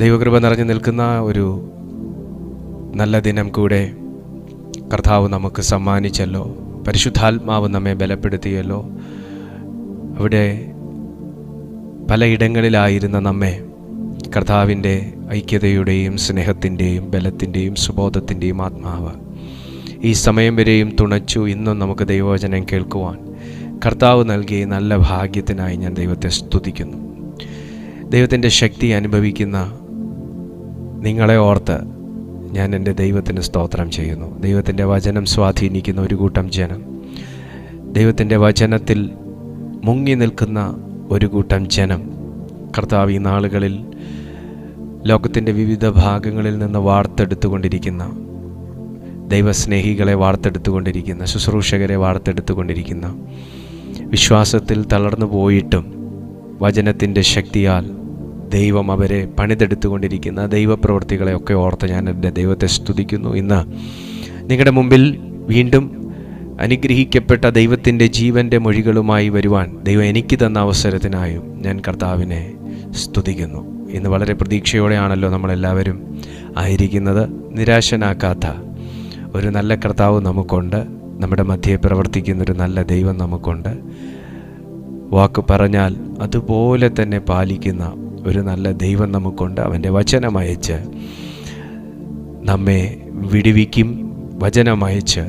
ദൈവകൃപ നിറഞ്ഞു നിൽക്കുന്ന ഒരു നല്ല ദിനം കൂടെ കർത്താവ് നമുക്ക് സമ്മാനിച്ചല്ലോ. പരിശുദ്ധാത്മാവ് നമ്മെ ബലപ്പെടുത്തിയല്ലോ. അവിടെ പലയിടങ്ങളിലായിരുന്ന നമ്മെ കർത്താവിൻ്റെ ഐക്യതയുടെയും സ്നേഹത്തിൻ്റെയും ബലത്തിൻ്റെയും സുബോധത്തിൻ്റെയും ആത്മാവ് ഈ സമയം വരെയും തുണച്ചു. ഇന്നും നമുക്ക് ദൈവവചനം കേൾക്കുവാൻ കർത്താവ് നൽകിയ നല്ല ഭാഗ്യത്തിനായി ഞാൻ ദൈവത്തെ സ്തുതിക്കുന്നു. ദൈവത്തിൻ്റെ ശക്തി അനുഭവിക്കുന്ന നിങ്ങളെ ഓർത്ത് ഞാൻ എൻ്റെ ദൈവത്തിന് സ്തോത്രം ചെയ്യുന്നു. ദൈവത്തിൻ്റെ വചനം സ്വാധീനിക്കുന്ന ഒരു കൂട്ടം ജനം, ദൈവത്തിൻ്റെ വചനത്തിൽ മുങ്ങി നിൽക്കുന്ന ഒരു കൂട്ടം ജനം കർത്താവ് ഈ നാളുകളിൽ ലോകത്തിൻ്റെ വിവിധ ഭാഗങ്ങളിൽ നിന്ന് വാർത്തെടുത്തുകൊണ്ടിരിക്കുന്ന ദൈവസ്നേഹികളെ വാർത്തെടുത്തുകൊണ്ടിരിക്കുന്ന ശുശ്രൂഷകരെ വാർത്തെടുത്തുകൊണ്ടിരിക്കുന്ന വിശ്വാസത്തിൽ തളർന്നു പോയിട്ടും വചനത്തിൻ്റെ ശക്തിയാൽ ദൈവം അവരെ പണിതെടുത്തുകൊണ്ടിരിക്കുന്ന ദൈവപ്രവൃത്തികളെയൊക്കെ ഓർത്ത് ഞാൻ എൻ്റെ ദൈവത്തെ സ്തുതിക്കുന്നു. ഇന്ന് നിങ്ങളുടെ മുമ്പിൽ വീണ്ടും അനുഗ്രഹിക്കപ്പെട്ട ദൈവത്തിൻ്റെ ജീവൻ്റെ മൊഴികളുമായി വരുവാൻ ദൈവം എനിക്ക് തന്ന അവസരത്തിനായും ഞാൻ കർത്താവിനെ സ്തുതിക്കുന്നു. ഇന്ന് വളരെ പ്രതീക്ഷയോടെയാണല്ലോ നമ്മളെല്ലാവരും ആയിരിക്കുന്നത്. നിരാശനാക്കാത്ത ഒരു നല്ല കർത്താവ് നമുക്കുണ്ട്. നമ്മുടെ മധ്യേ പ്രവർത്തിക്കുന്നൊരു നല്ല ദൈവം നമുക്കുണ്ട്. വാക്ക് പറഞ്ഞാൽ അതുപോലെ തന്നെ പാലിക്കുന്ന ഒരു നല്ല ദൈവം നമുക്കുണ്ട്. അവൻ്റെ വചനമയച്ച് നമ്മെ വിടുവിക്കും. വചനമയച്ച്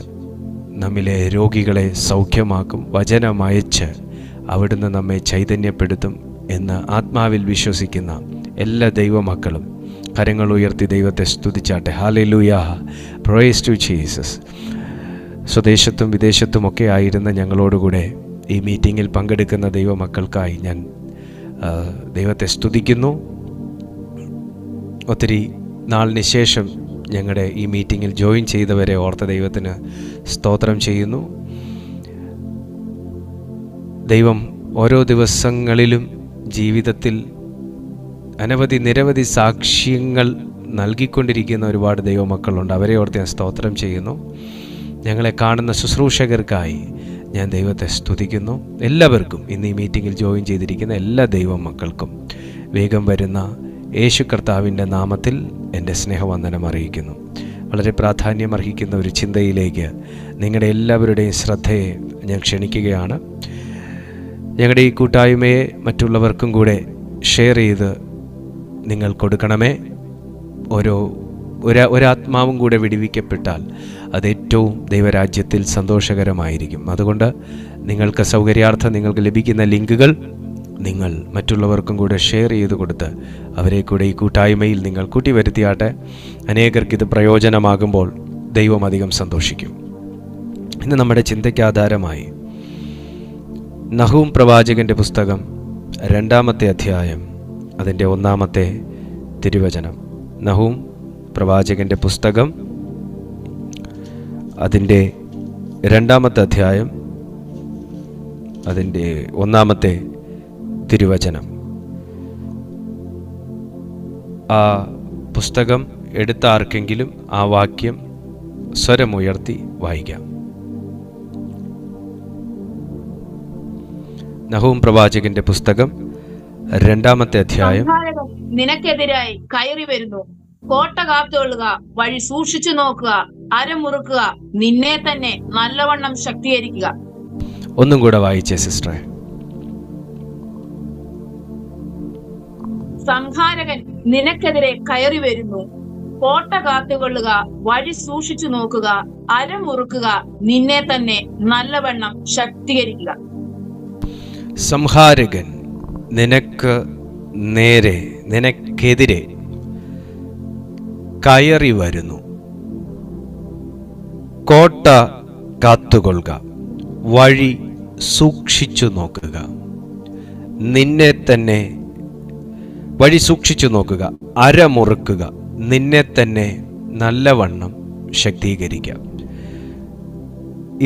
നമ്മിലെ രോഗികളെ സൗഖ്യമാക്കും. വചനമയച്ച് അവിടുന്ന് നമ്മെ ചൈതന്യപ്പെടുത്തും എന്ന് ആത്മാവിൽ വിശ്വസിക്കുന്ന എല്ലാ ദൈവമക്കളും കരങ്ങൾ ഉയർത്തി ദൈവത്തെ സ്തുതിച്ചാട്ടെ. Hallelujah, praise to Jesus. സ്വദേശത്തും വിദേശത്തുമൊക്കെ ആയിരുന്ന ഞങ്ങളോടുകൂടെ ഈ മീറ്റിങ്ങിൽ പങ്കെടുക്കുന്ന ദൈവമക്കൾക്കായി ഞാൻ ദൈവത്തെ സ്തുതിക്കുന്നു. ഒത്തിരി നാളിന് ശേഷം ഞങ്ങളുടെ ഈ മീറ്റിങ്ങിൽ ജോയിൻ ചെയ്തവരെ ഓർത്ത ദൈവത്തിന് സ്തോത്രം ചെയ്യുന്നു. ദൈവം ഓരോ ദിവസങ്ങളിലും ജീവിതത്തിൽ നിരവധി സാക്ഷ്യങ്ങൾ നൽകിക്കൊണ്ടിരിക്കുന്ന ഒരുപാട് ദൈവമക്കളുണ്ട്. അവരെ ഓർത്ത് ഞാൻ സ്തോത്രം ചെയ്യുന്നു. ഞങ്ങളെ കാണുന്ന ശുശ്രൂഷകർക്കായി ഞാൻ ദൈവത്തെ സ്തുതിക്കുന്നു. എല്ലാവർക്കും ഇന്ന് ഈ മീറ്റിങ്ങിൽ ജോയിൻ ചെയ്തിരിക്കുന്ന എല്ലാ ദൈവമക്കൾക്കും വേഗം വരുന്ന യേശു കർത്താവിൻ്റെ നാമത്തിൽ എൻ്റെ സ്നേഹവന്ദനം അറിയിക്കുന്നു. വളരെ പ്രാധാന്യം അർഹിക്കുന്ന ഒരു ചിന്തയിലേക്ക് നിങ്ങളുടെ എല്ലാവരുടെയും ശ്രദ്ധയെ ഞാൻ ക്ഷണിക്കുകയാണ്. ഞങ്ങളുടെ ഈ കൂട്ടായ്മയെ മറ്റുള്ളവർക്കും കൂടെ ഷെയർ ചെയ്ത് നിങ്ങൾ കൊടുക്കണമേ. ഒരാത്മാവും കൂടെ വിടുവിക്കപ്പെട്ടാൽ അതേറ്റവും ദൈവരാജ്യത്തിൽ സന്തോഷകരമായിരിക്കും. അതുകൊണ്ട് നിങ്ങൾക്ക് സൗകര്യാർത്ഥം നിങ്ങൾക്ക് ലഭിക്കുന്ന ലിങ്കുകൾ നിങ്ങൾ മറ്റുള്ളവർക്കും കൂടെ ഷെയർ ചെയ്ത് കൊടുത്ത് അവരെ കൂടെ ഈ കൂട്ടായ്മയിൽ നിങ്ങൾ കൂട്ടിവരുത്തിയാട്ടെ. അനേകർക്കിത് പ്രയോജനമാകുമ്പോൾ ദൈവം അധികം സന്തോഷിക്കും. ഇന്ന് നമ്മുടെ ചിന്തയ്ക്ക് ആധാരമായി നഹൂം പ്രവാചകൻ്റെ പുസ്തകം 2-ാമത്തെ അധ്യായം അതിൻ്റെ 1-ാമത്തെ തിരുവചനം. നഹൂം പ്രവാചകൻ്റെ പുസ്തകം അതിൻ്റെ 2-ാമത്തെ അധ്യായം അതിൻ്റെ 1-ാമത്തെ തിരുവചനം. ആ പുസ്തകം എടുത്ത ആർക്കെങ്കിലും ആ വാക്യം സ്വരമുയർത്തി വായിക്കാം. നഹൂം പ്രവാചകന്റെ പുസ്തകം 2-ാമത്തെ അധ്യായം. നിനക്കെതിരായി കയറി വരുന്നു, കോട്ട കാത്തുകൊള്ളുക, വഴി സൂക്ഷിച്ചു നോക്കുക, അരമുറുക്കുക, നിന്നെ തന്നെ നല്ലവണ്ണം ശക്തീകരിക്കുക. ഒന്നും കൂടെ വായിച്ചേ സിസ്റ്ററെ. സംഹാരകൻ നിനക്കെതിരെ കയറി വരുന്നു, കോട്ട കാത്തുകൊള്ളുക, വഴി സൂക്ഷിച്ചു നോക്കുക, അരമുറുക്കുക, നിന്നെ തന്നെ നല്ലവണ്ണം ശക്തീകരിക്കുക. സംഹാരകൻ നിനക്കെതിരെ കയറി വരുന്നു, കോട്ട കാത്തുകൊള്ളുക, വഴി സൂക്ഷിച്ചു നോക്കുക, നിന്നെ തന്നെ വഴി സൂക്ഷിച്ചു നോക്കുക, അരമുറുക്കുക, നിന്നെ തന്നെ നല്ലവണ്ണം ശക്തീകരിക്കാം.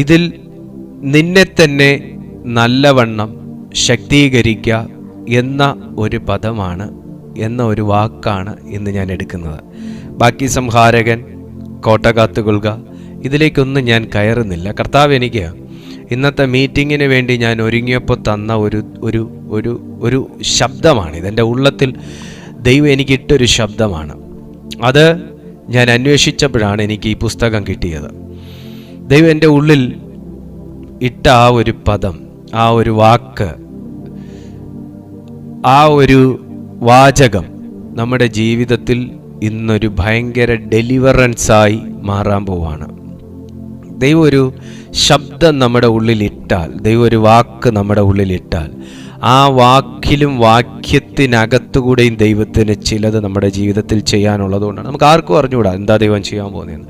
ഇതിൽ നിന്നെ തന്നെ നല്ലവണ്ണം ശക്തീകരിക്കുക എന്ന ഒരു പദമാണ്, എന്ന ഒരു വാക്കാണ് ഇന്ന് ഞാൻ എടുക്കുന്നത്. ബാക്കി സംഹാരകൻ, കോട്ട കാത്തുകൊള്ളുക, ഇതിലേക്കൊന്നും ഞാൻ കയറുന്നില്ല. കർത്താവ് എനിക്ക് ഇന്നത്തെ മീറ്റിങ്ങിന് വേണ്ടി ഞാൻ ഒരുങ്ങിയപ്പോൾ തന്ന ഒരു ശബ്ദമാണ്. ഇതെൻ്റെ ഉള്ളത്തിൽ ദൈവം എനിക്കിട്ടൊരു ശബ്ദമാണ്. അത് ഞാൻ അന്വേഷിച്ചപ്പോഴാണ് എനിക്ക് ഈ പുസ്തകം കിട്ടിയത്. ദൈവം എൻ്റെ ഉള്ളിൽ ഇട്ട ആ ഒരു പദം, ആ ഒരു വാക്ക്, ആ ഒരു വാചകം നമ്മുടെ ജീവിതത്തിൽ ഇന്നൊരു ഭയങ്കര ഡെലിവറൻസായി മാറാൻ പോവാണ്. ദൈവം ഒരു ശബ്ദം നമ്മുടെ ഉള്ളിലിട്ടാൽ, ദൈവം ഒരു വാക്ക് നമ്മുടെ ഉള്ളിലിട്ടാൽ, ആ വാക്കിലും വാക്യത്തിനകത്തുകൂടെയും ദൈവത്തിന് ചിലത് നമ്മുടെ ജീവിതത്തിൽ ചെയ്യാനുള്ളതുകൊണ്ടാണ്. നമുക്ക് ആർക്കും അറിഞ്ഞുകൂടാ എന്താ ദൈവം ചെയ്യാൻ പോകുന്നതെന്ന്.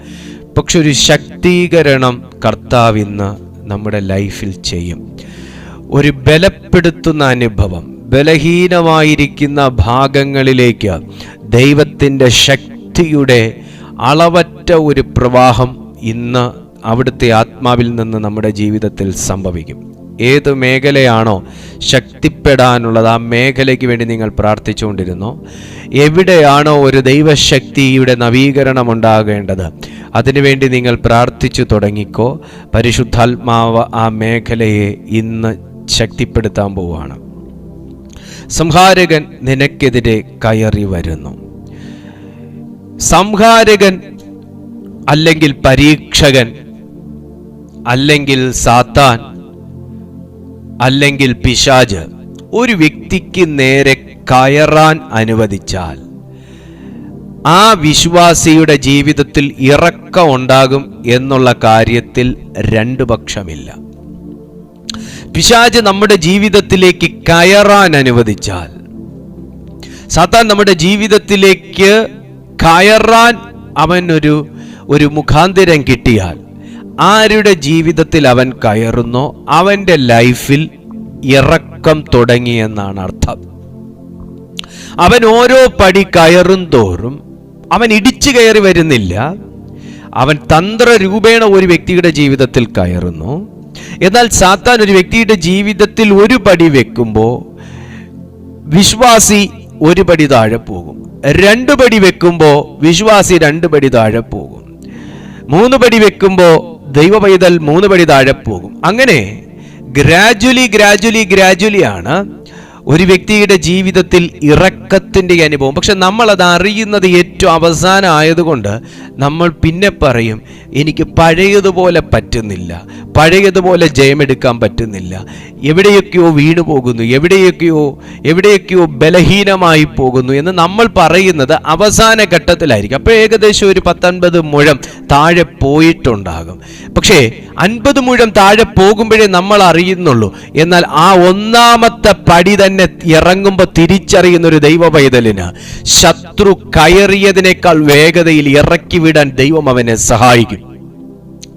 പക്ഷെ ഒരു ശക്തീകരണം കർത്താവ് ഇന്ന് നമ്മുടെ ലൈഫിൽ ചെയ്യും. ഒരു ബലപ്പെടുത്തുന്ന അനുഭവം, ബലഹീനമായിരിക്കുന്ന ഭാഗങ്ങളിലേക്ക് ദൈവത്തിൻ്റെ ശക്തിയുടെ അളവറ്റ ഒരു പ്രവാഹം ഇന്ന് അവിടുത്തെ ആത്മാവിൽ നിന്ന് നമ്മുടെ ജീവിതത്തിൽ സംഭവിക്കും. ഏത് മേഖലയാണോ ശക്തിപ്പെടാനുള്ളത്, ആ മേഖലയ്ക്ക് വേണ്ടി നിങ്ങൾ പ്രാർത്ഥിച്ചുകൊണ്ടിരുന്നോ? എവിടെയാണോ ഒരു ദൈവശക്തിയുടെ നവീകരണം ഉണ്ടാകേണ്ടത്, അതിനുവേണ്ടി നിങ്ങൾ പ്രാർത്ഥിച്ചു തുടങ്ങിക്കോ. പരിശുദ്ധാത്മാവ് ആ മേഖലയെ ഇന്ന് ശക്തിപ്പെടുത്താൻ പോവുകയാണ്. സംഹാരകൻ നിനക്കെതിരെ കയറി വരുന്നു. സംഹാരകൻ അല്ലെങ്കിൽ പരീക്ഷകൻ അല്ലെങ്കിൽ സാത്താൻ അല്ലെങ്കിൽ പിശാച് ഒരു വ്യക്തിക്ക് നേരെ കയറാൻ അനുവദിച്ചാൽ ആ വിശ്വാസിയുടെ ജീവിതത്തിൽ ഇറക്കം ഉണ്ടാകും എന്നുള്ള കാര്യത്തിൽ രണ്ടു പക്ഷമില്ല. പിശാച് നമ്മുടെ ജീവിതത്തിലേക്ക് കയറാൻ അനുവദിച്ചാൽ, സാത്താൻ നമ്മുടെ ജീവിതത്തിലേക്ക് കയറാൻ അവൻ ഒരു മുഖാന്തരം കിട്ടിയാൽ, ആരുടെ ജീവിതത്തിൽ അവൻ കയറുന്നോ അവൻ്റെ ലൈഫിൽ ഇറക്കം തുടങ്ങിയെന്നാണ് അർത്ഥം. അവൻ ഓരോ പടി കയറും തോറും അവൻ ഇടിച്ചു കയറി വരുന്നില്ല, അവൻ തന്ത്രരൂപേണ ഒരു വ്യക്തിയുടെ ജീവിതത്തിൽ കയറുന്നു. എന്നാൽ സാത്താൻ ഒരു വ്യക്തിയുടെ ജീവിതത്തിൽ ഒരു പടി വെക്കുമ്പോൾ വിശ്വാസി ഒരു പടി താഴെ പോകും. 2 പടി വെക്കുമ്പോൾ വിശ്വാസി 2 പടി താഴെ പോകും. 3 പടി വെക്കുമ്പോൾ ദൈവ പൈതൽ 3 പടി താഴെ പോകും. അങ്ങനെ ഗ്രാജുവലി ആണ് ഒരു വ്യക്തിയുടെ ജീവിതത്തിൽ ഇറക്കത്തിൻ്റെ അനുഭവം. പക്ഷെ നമ്മളത് അറിയുന്നത് ഏറ്റവും അവസാനം ആയതുകൊണ്ട് നമ്മൾ പിന്നെ പറയും, എനിക്ക് പഴയതുപോലെ പറ്റുന്നില്ല, പഴയതുപോലെ ജയമെടുക്കാൻ പറ്റുന്നില്ല, എവിടെയൊക്കെയോ വീണു പോകുന്നു, എവിടെയൊക്കെയോ ബലഹീനമായി പോകുന്നു എന്ന് നമ്മൾ പറയുന്നത് അവസാന ഘട്ടത്തിലായിരിക്കും. അപ്പോൾ ഏകദേശം ഒരു 19 മുഴം താഴെ പോയിട്ടുണ്ടാകും. പക്ഷേ 50 മുഴം താഴെ പോകുമ്പോഴേ നമ്മൾ അറിയുന്നുള്ളൂ. എന്നാൽ ആ ഒന്നാമത്തെ പടി തന്നെ ഇറങ്ങുമ്പോൾ തിരിച്ചറിയുന്ന ഒരു ദൈവ പൈതലിന് ശത്രു കയറിയതിനേക്കാൾ വേഗതയിൽ ഇറക്കി വിടാൻ ദൈവം അവനെ സഹായിക്കും.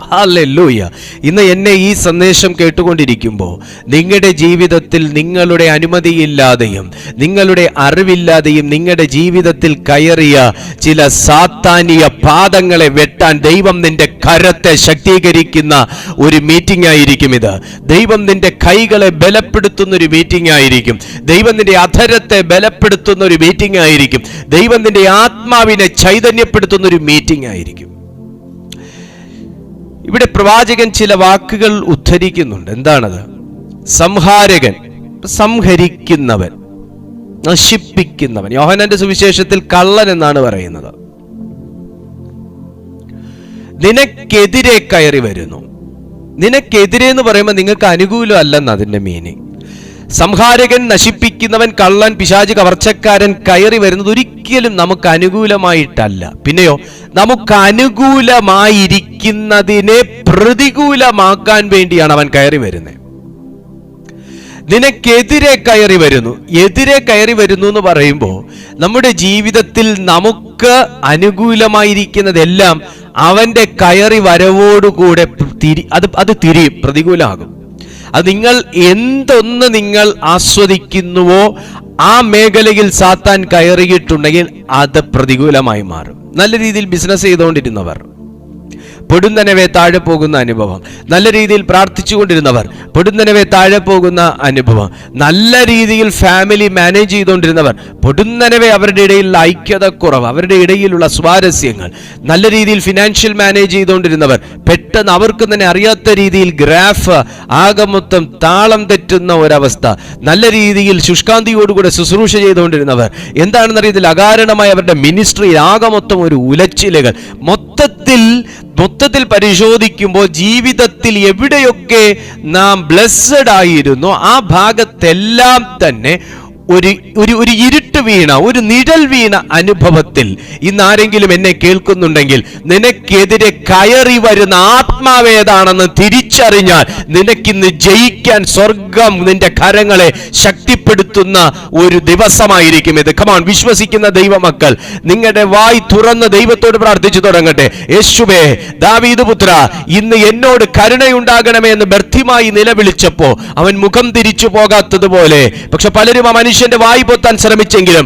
ഹല്ലേലൂയ. ഇന്ന് എന്നെ ഈ സന്ദേശം കേട്ടുകൊണ്ടിരിക്കുമ്പോൾ നിങ്ങളുടെ ജീവിതത്തിൽ നിങ്ങളുടെ അനുമതിയില്ലാതെയും നിങ്ങളുടെ അറിവില്ലാതെയും നിങ്ങളുടെ ജീവിതത്തിൽ കയറിയ ചില സാത്താനിയ പാദങ്ങളെ വെട്ടാൻ ദൈവം നിന്റെ കരത്തെ ശക്തീകരിക്കുന്ന ഒരു മീറ്റിംഗ് ആയിരിക്കും ഇത്. ദൈവം നിന്റെ കൈകളെ ബലപ്പെടുത്തുന്ന ഒരു മീറ്റിംഗ് ആയിരിക്കും. ദൈവം നിന്റെ അധരത്തെ ബലപ്പെടുത്തുന്ന ഒരു മീറ്റിംഗ് ആയിരിക്കും. ദൈവം നിന്റെ ആത്മാവിനെ ചൈതന്യപ്പെടുത്തുന്ന ഒരു മീറ്റിംഗ് ആയിരിക്കും. ഇവിടെ പ്രവാചകൻ ചില വാക്കുകൾ ഉദ്ധരിക്കുന്നുണ്ട്. എന്താണത്? സംഹാരകൻ, സംഹരിക്കുന്നവൻ, നശിപ്പിക്കുന്നവൻ. യോഹന്നാന്റെ സുവിശേഷത്തിൽ കള്ളൻ എന്നാണ് പറയുന്നത്. നിനക്കെതിരെ കയറി വരുന്നു. നിനക്കെതിരെ എന്ന് പറയുമ്പോൾ നിങ്ങൾക്ക് അനുകൂലം അല്ലെന്ന് അതിന്റെ മീനിങ്. സംഹാരകൻ, നശിപ്പിക്കുന്നവൻ, കള്ളൻ, പിശാച്, കവർച്ചക്കാരൻ കയറി വരുന്നത് ഒരിക്കലും നമുക്ക് അനുകൂലമായിട്ടല്ല. പിന്നെയോ നമുക്ക് അനുകൂലമായിരിക്കുന്നതിനെ പ്രതികൂലമാക്കാൻ വേണ്ടിയാണ് അവൻ കയറി വരുന്നത്. നിനക്കെതിരെ കയറി വരുന്നു. എതിരെ കയറി വരുന്നു എന്ന് പറയുമ്പോൾ നമ്മുടെ ജീവിതത്തിൽ നമുക്ക് അനുകൂലമായിരിക്കുന്നതെല്ലാം അവന്റെ കയറി വരവോടുകൂടെ അത് തിരിയും, പ്രതികൂലമാകും. അത് നിങ്ങൾ എന്തൊന്ന് നിങ്ങൾ ആസ്വദിക്കുന്നുവോ ആ മേഖലയിൽ സാത്താൻ കയറിയിട്ടുണ്ടെങ്കിൽ അത് പ്രതികൂലമായി മാറും. നല്ല രീതിയിൽ ബിസിനസ് ചെയ്തുകൊണ്ടിരുന്നവർ, പൊടുന്നനവെ താഴെ പോകുന്ന അനുഭവം. നല്ല രീതിയിൽ പ്രാർത്ഥിച്ചുകൊണ്ടിരുന്നവർ പൊടുന്നനവെ താഴെ പോകുന്ന അനുഭവം. നല്ല രീതിയിൽ ഫാമിലി മാനേജ് ചെയ്തുകൊണ്ടിരുന്നവർ പൊടുന്നനവെ അവരുടെ ഇടയിലുള്ള ഐക്യത കുറവ്, അവരുടെ ഇടയിലുള്ള സ്വാരസ്യങ്ങൾ. നല്ല രീതിയിൽ ഫിനാൻഷ്യൽ മാനേജ് ചെയ്തുകൊണ്ടിരുന്നവർ പെട്ടെന്ന് അവർക്ക് തന്നെ അറിയാത്ത രീതിയിൽ ഗ്രാഫ് ആകെ മൊത്തം താളം തെറ്റുന്ന ഒരവസ്ഥ. നല്ല രീതിയിൽ ശുഷ്കാന്തിയോടുകൂടെ ശുശ്രൂഷ ചെയ്തുകൊണ്ടിരുന്നവർ എന്താണെന്നറിയത്തില്ല, അകാരണമായി അവരുടെ മിനിസ്ട്രി ആകെ മൊത്തം ഒരു ഉലച്ചിലുകൾ. മൊത്തത്തിൽ പരിശോധിക്കുമ്പോൾ ജീവിതത്തിൽ എവിടെയൊക്കെ നാം ബ്ലെസ്സഡ് ആയിരുന്നു ആ ഭാഗത്തെല്ലാം തന്നെ ഒരു ഇരുട്ട് വീണ, ഒരു നിഴൽ വീണ അനുഭവത്തിൽ ഇന്ന് ആരെങ്കിലും എന്നെ കേൾക്കുന്നുണ്ടെങ്കിൽ, നിനക്കെതിരെ കയറി വരുന്ന ആത്മാവേതാണെന്ന് തിരിച്ചറിഞ്ഞാൽ നിനക്കിന്ന് ജയിക്കാൻ സ്വർഗം നിന്റെ കരങ്ങളെ ശക്തിപ്പെടുത്തുന്ന ഒരു ദിവസമായിരിക്കും ഇത്. കമോൺ, വിശ്വസിക്കുന്ന ദൈവമക്കൾ നിങ്ങളുടെ വായ് തുറന്ന് ദൈവത്തോട് പ്രാർത്ഥിച്ചു തുടങ്ങട്ടെ. യേശുവേ, ദാവീദ് പുത്ര, ഇന്ന് എന്നോട് കരുണയുണ്ടാകണമേ എന്ന് ബർത്തിമായി നിലവിളിച്ചപ്പോ അവൻ മുഖം തിരിച്ചു പോകാത്തതുപോലെ, പക്ഷെ പലരും ആ മനുഷ്യന്റെ വായ് പൊത്താൻ ശ്രമിച്ചെങ്കിലും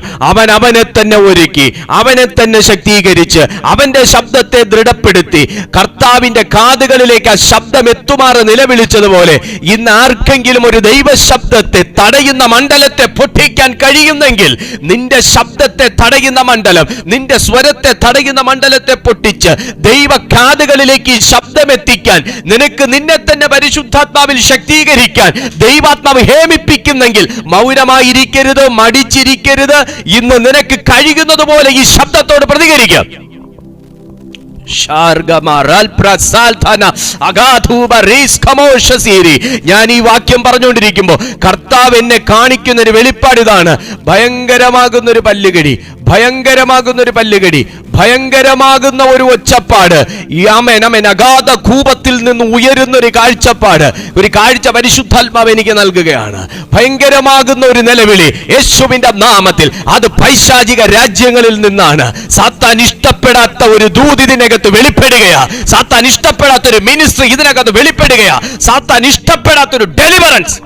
അവനെ തന്നെ ഒരുക്കി, അവനെ തന്നെ ശക്തീകരിച്ച്, അവന്റെ ശബ്ദത്തെ ദൃഢപ്പെടുത്തി കർത്താവിന്റെ കാതുകളിലേക്ക് ആ ശബ്ദം എത്തുമാറ് നിലവിളിച്ചതുപോലെ ഇന്ന് ആർക്കെങ്കിലും ഒരു ദൈവ ശബ്ദത്തെ തടയുന്ന മണ്ഡലത്തെ പൊട്ടിക്കാൻ കഴിയുന്നെങ്കിൽ, നിന്റെ ശബ്ദത്തെ തടയുന്ന മണ്ഡലം, നിന്റെ സ്വരത്തെ തടയുന്ന മണ്ഡലത്തെ പൊട്ടിച്ച് ദൈവ കാതുകളിലേക്ക് ഈ ശബ്ദം എത്തിക്കാൻ, നിനക്ക് നിന്നെ തന്നെ പരിശുദ്ധാത്മാവിൽ ശക്തീകരിക്കാൻ ദൈവാത്മാവ് ഹേമിപ്പിക്കുന്നെങ്കിൽ മൗനമായിരിക്കരുത്, മടിച്ചിരിക്കരുത്. ഇന്ന് നിനക്ക് കഴിയുന്നത് പോലെ ഈ ശബ്ദത്തോട് പ്രതികരിക്കാം. ഞാൻ ഈ വാക്യം പറഞ്ഞുകൊണ്ടിരിക്കുമ്പോൾ കർത്താവ് എന്നെ കാണിക്കുന്ന ഒരു വെളിപ്പാട് ഇതാണ്. ഭയങ്കരമാകുന്ന ഒരു പല്ലുകടി, ഭയങ്കരമാകുന്ന ഒരു ഒച്ചപ്പാട്, അഗാധ കൂപത്തിൽ നിന്ന് ഉയരുന്ന ഒരു കാഴ്ച പരിശുദ്ധാത്മാവ് എനിക്ക് നൽകുകയാണ്. ഭയങ്കരമാകുന്ന ഒരു നിലവിളി യേശുവിന്റെ നാമത്തിൽ. അത് പൈശാചിക രാജ്യങ്ങളിൽ നിന്നാണ്. സാത്താൻ ഇഷ്ടപ്പെടാത്ത ഒരു ദൂത് ഇതിനകത്ത് വെളിപ്പെടുകയാ. സാത്താൻ ഇഷ്ടപ്പെടാത്ത ഒരു മിനിസ്ട്രി ഇതിനകത്ത് വെളിപ്പെടുകയാ. സാത്താൻ ഇഷ്ടപ്പെടാത്ത ഒരു deliverance.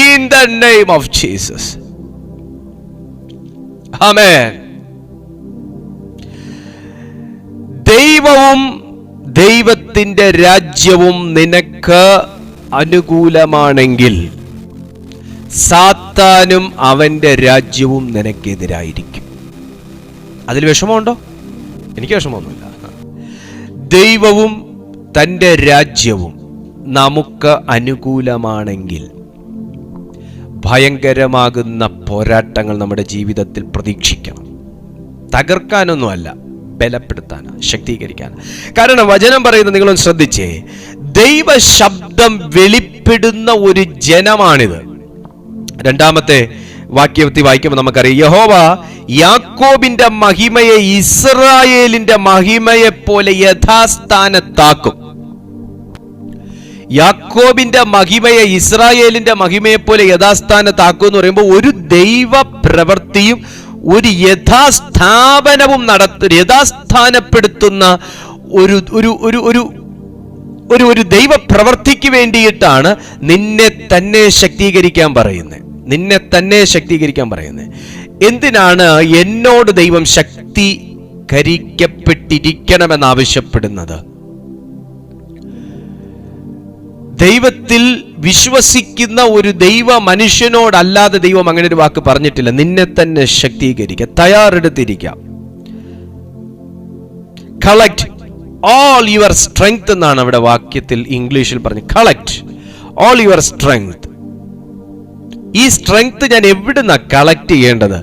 In the name of Jesus. Amen. ദൈവവും ദൈവത്തിന്റെ രാജ്യവും നിനക്ക് അനുകൂലമാണെങ്കിൽ സാത്താനും അവന്റെ രാജ്യവും നിനക്കെതിരായിരിക്കും. അതിൽ വിഷമമുണ്ടോ? എനിക്ക് വിഷമമൊന്നുമില്ല. ദൈവവും തൻ്റെ രാജ്യവും നമുക്ക് അനുകൂലമാണെങ്കിൽ ഭയങ്കരമാകുന്ന പോരാട്ടങ്ങൾ നമ്മുടെ ജീവിതത്തിൽ പ്രതീക്ഷിക്കണം. തകർക്കാനൊന്നുമല്ല, ബലപ്പെടുത്താനാണ്, ശക്തീകരിക്കാൻ. കാരണം വചനം പറയുന്നത് നിങ്ങളൊന്ന് ശ്രദ്ധിച്ചേ, ദൈവ ശബ്ദം വെളിപ്പെടുന്ന ഒരു ജനമാണിത്. രണ്ടാമത്തെ വാക്യത്തിൽ വായിക്കുമ്പോൾ നമുക്കറിയാം, യഹോവ യാക്കോബിന്റെ മഹിമയെ ഇസ്രായേലിന്റെ മഹിമയെ പോലെ യഥാസ്ഥാനത്താക്കും. യാക്കോബിന്റെ മഹിമയെ ഇസ്രായേലിന്റെ മഹിമയെ പോലെ യഥാസ്ഥാനത്താക്കും എന്ന് പറയുമ്പോൾ ഒരു ദൈവ പ്രവൃത്തിയും ഒരു യഥാസ്ഥാപനവും യഥാസ്ഥാനപ്പെടുത്തുന്ന ഒരു ദൈവ പ്രവൃത്തിക്ക് വേണ്ടിയിട്ടാണ് നിന്നെ തന്നെ ശക്തീകരിക്കാൻ പറയുന്നത്. എന്തിനാണ് എന്നോട് ദൈവം ശക്തീകരിക്കപ്പെട്ടിരിക്കണമെന്ന് ആവശ്യപ്പെടുന്നത്? ദൈവത്തിൽ വിശ്വസിക്കുന്ന ഒരു ദൈവ മനുഷ്യനോടല്ലാതെ ദൈവം അങ്ങനെ ഒരു വാക്ക് പറഞ്ഞിട്ടില്ല. നിന്നെ തന്നെ ശക്തീകരിക്കുക, തയ്യാറെടുത്തിരിക്കാം. കളക്ട് all your strength എന്നാണ് അവിടെ വാക്യത്തിൽ ഇംഗ്ലീഷിൽ പറഞ്ഞു. Collect all your strength. ഈ സ്ട്രെങ്ത് ഞാൻ എവിടുന്ന കളക്ട് ചെയ്യേണ്ടത്?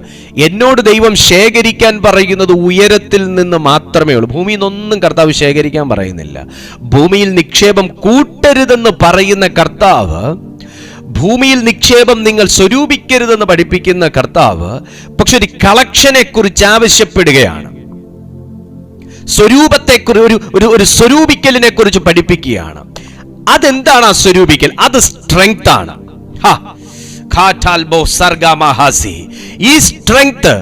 എന്നോട് ദൈവം ശേഖരിക്കാൻ പറയുന്നത് ഉയരത്തിൽ നിന്ന് മാത്രമേ ഉള്ളൂ. ഭൂമിയിൽ നിന്നൊന്നും കർത്താവ് ശേഖരിക്കാൻ പറയുന്നില്ല. ഭൂമിയിൽ നിക്ഷേപം കൂട്ടരുതെന്ന് പറയുന്ന കർത്താവ്, ഭൂമിയിൽ നിക്ഷേപം നിങ്ങൾ സ്വരൂപിക്കരുതെന്ന് പഠിപ്പിക്കുന്ന കർത്താവ് പക്ഷെ ഒരു കളക്ഷനെ കുറിച്ച് ആവശ്യപ്പെടുകയാണ്. ഒരു സ്വരൂപിക്കലിനെ കുറിച്ച് പഠിപ്പിക്കുകയാണ്. അതെന്താണ് ആ സ്വരൂപിക്കൽ? അത് സ്ട്രെങ്ത് ആണ്. ഈ സ്ട്രെങ്ത്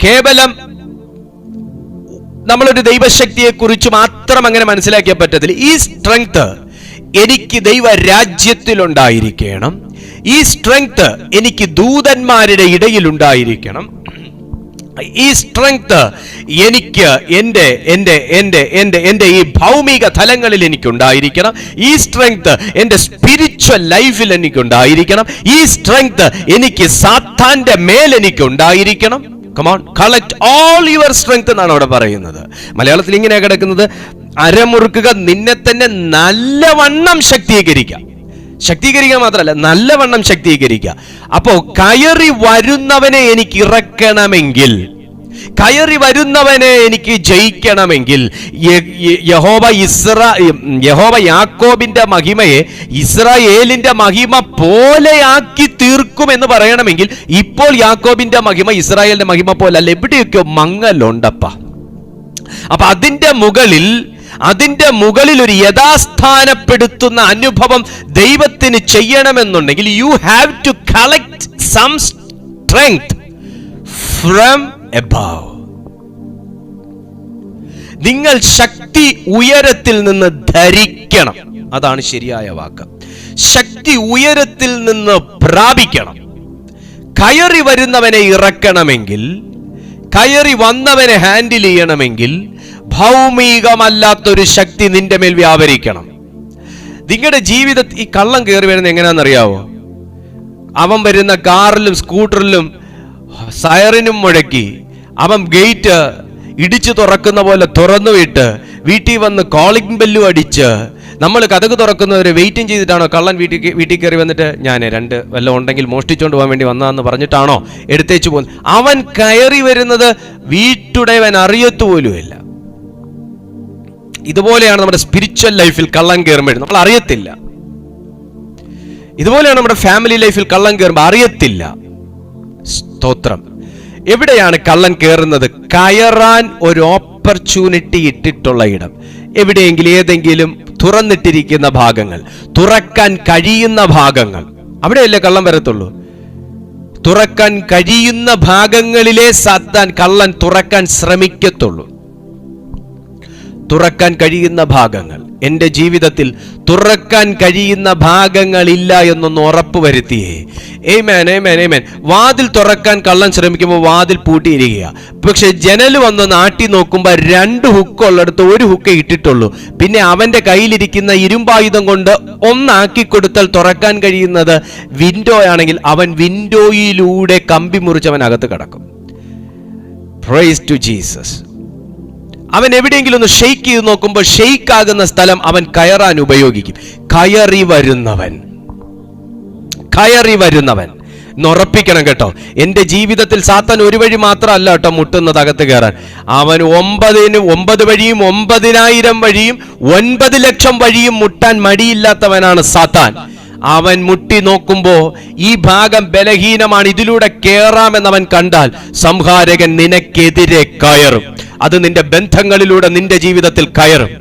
കേവലം നമ്മളൊരു ദൈവശക്തിയെ കുറിച്ച് മാത്രം അങ്ങനെ മനസ്സിലാക്കിയാൽ പറ്റത്തില്ല. ഈ സ്ട്രെങ്ത് എനിക്ക് ദൈവ രാജ്യത്തിലുണ്ടായിരിക്കണം, ഈ സ്ട്രെങ്ത് എനിക്ക് ദൂതന്മാരുടെ ഇടയിൽ ഉണ്ടായിരിക്കണം. ഈ സ്ട്രെങ്ത് എനിക്ക് എൻ്റെ ഈ ഭൗമിക തലങ്ങളിൽ എനിക്കുണ്ടായിരിക്കണം. ഈ സ്ട്രെങ്ത് എൻ്റെ സ്പിരിച്വൽ ലൈഫിൽ എനിക്കുണ്ടായിരിക്കണം. ഈ സ്ട്രെങ്ത് എനിക്ക് സാത്താന്റെ മേൽ എനിക്കുണ്ടായിരിക്കണം. Come on, collect all your strength എന്നാണ് അവിടെ പറയുന്നത്. മലയാളത്തിൽ ഇങ്ങനെയാണ് കിടക്കുന്നത്, അരമുറുക്കുക, നിന്നെ തന്നെ നല്ലവണ്ണം ശക്തീകരിക്കുക മാത്രമല്ല നല്ലവണ്ണം ശക്തീകരിക്കുക. അപ്പോ കയറി വരുന്നവനെ എനിക്ക് ഇറക്കണമെങ്കിൽ, കയറി വരുന്നവനെ എനിക്ക് ജയിക്കണമെങ്കിൽ, യഹോവ യാക്കോബിന്റെ മഹിമയെ ഇസ്രായേലിന്റെ മഹിമ പോലെയാക്കി തീർക്കുമെന്ന് പറയണമെങ്കിൽ ഇപ്പോൾ യാക്കോബിന്റെ മഹിമ ഇസ്രായേലിന്റെ മഹിമ പോലെ അല്ല, എവിടെയൊക്കെയോ മങ്ങലുണ്ടപ്പ. അപ്പൊ അതിന്റെ മുകളിൽ ഒരു യഥാസ്ഥാനപ്പെടുത്തുന്ന അനുഭവം ദൈവത്തിന് ചെയ്യണമെന്നുണ്ടെങ്കിൽ you have to collect some strength from above. നിങ്ങൾ ശക്തി ഉയരത്തിൽ നിന്ന് ധരിക്കണം. അതാണ് ശരിയായ വാക്ക്. ശക്തി ഉയരത്തിൽ നിന്ന് പ്രാപിക്കണം. കയറി വരുന്നവനെ ഇറക്കണമെങ്കിൽ, കയറി വന്നവനെ ഹാൻഡിൽ ചെയ്യണമെങ്കിൽ ഭൗമികമല്ലാത്തൊരു ശക്തി നിന്റെ മേൽ വ്യാപരിക്കണം. നിങ്ങളുടെ ജീവിതത്തിൽ ഈ കള്ളം കയറി വരുന്നത് എങ്ങനെയാണെന്നറിയാവോ? അവൻ വരുന്ന കാറിലും സ്കൂട്ടറിലും സൈറനും മുഴക്കി, അവൻ ഗേറ്റ് ഇടിച്ചു തുറക്കുന്ന പോലെ തുറന്നുവിട്ട് വീട്ടിൽ വന്ന് കോളിംഗ് ബെല്ലും അടിച്ച്, നമ്മൾ കതക് തുറക്കുന്നവരെ വെയിറ്റിംഗ് ചെയ്തിട്ടാണോ കള്ളൻ വീട്ടിൽ കയറി വന്നിട്ട് ഞാൻ വല്ലതും ഉണ്ടെങ്കിൽ മോഷ്ടിച്ചുകൊണ്ട് പോകാൻ വേണ്ടി വന്നതെന്ന് പറഞ്ഞിട്ടാണോ എടുത്തേച്ചു പോകുന്നത്? അവൻ കയറി വരുന്നത് വീട്ടുടയവൻ അറിയത്തുപോലുമില്ല. ഇതുപോലെയാണ് നമ്മുടെ സ്പിരിച്വൽ ലൈഫിൽ കള്ളൻ കയറുമ്പോൾ നമ്മൾ അറിയത്തില്ല. ഇതുപോലെയാണ് നമ്മുടെ ഫാമിലി ലൈഫിൽ കള്ളൻ കയറുമ്പോൾ അറിയത്തില്ല. സ്തോത്രം. എവിടെയാണ് കള്ളൻ കയറുന്നത്? കയറാൻ ഒരു ഓപ്പർച്യൂണിറ്റി ഇട്ടിട്ടുള്ള ഇടം, എവിടെയെങ്കിലും ഏതെങ്കിലും തുറന്നിട്ടിരിക്കുന്ന ഭാഗങ്ങൾ, തുറക്കാൻ കഴിയുന്ന ഭാഗങ്ങൾ, അവിടെയല്ലേ കള്ളൻ വരത്തുള്ളൂ. തുറക്കാൻ കഴിയുന്ന ഭാഗങ്ങളിലെ കള്ളൻ തുറക്കാൻ ശ്രമിക്കത്തുള്ളൂ. തുറക്കാൻ കഴിയുന്ന ഭാഗങ്ങൾ, എൻ്റെ ജീവിതത്തിൽ തുറക്കാൻ കഴിയുന്ന ഭാഗങ്ങളില്ല എന്നൊന്ന് ഉറപ്പുവരുത്തിയേ. ആമേൻ, ആമേൻ, ആമേൻ. വാതിൽ തുറക്കാൻ കള്ളൻ ശ്രമിക്കുമ്പോൾ വാതിൽ പൂട്ടിയിരിക്കുക. പക്ഷെ ജനൽ വന്ന് നാട്ടി നോക്കുമ്പോൾ 2 ഹുക്ക് ഉള്ളിടത്ത് 1 ഹുക്ക് ഇട്ടിട്ടുള്ളൂ. പിന്നെ അവന്റെ കയ്യിലിരിക്കുന്ന ഇരുമ്പായുധം കൊണ്ട് ഒന്നാക്കി കൊടുത്താൽ തുറക്കാൻ കഴിയുന്നത് വിൻഡോ ആണെങ്കിൽ അവൻ വിൻഡോയിലൂടെ കമ്പി മുറിച്ചവൻ അകത്ത് കിടക്കും. Praise to Jesus. അവൻ എവിടെയെങ്കിലും ഒന്ന് ഷെയ്ക്ക് ചെയ്ത് നോക്കുമ്പോൾ ഷെയ്ക്ക് ആകുന്ന സ്ഥലം അവൻ കയറാൻ ഉപയോഗിക്കും. കയറി വരുന്നവൻ ഉറപ്പിക്കണം കേട്ടോ. എൻ്റെ ജീവിതത്തിൽ സാത്താൻ ഒരു വഴി മാത്രമല്ല കേട്ടോ മുട്ടുന്നത് അകത്ത് കയറാൻ. അവൻ 9 വഴിയും 9000 വഴിയും 9 ലക്ഷം വഴിയും മുട്ടാൻ മടിയില്ലാത്തവനാണ് സാത്താൻ. അവൻ മുട്ടി നോക്കുമ്പോ ഈ ഭാഗം ബലഹീനമാണ്, ഇതിലൂടെ കയറാമെന്നവൻ കണ്ടാൽ സംഹാരകൻ നിനക്കെതിരെ കയറും. അത് നിന്റെ ബന്ധങ്ങളിലൂടെ നിന്റെ ജീവിതത്തിൽ കയറും,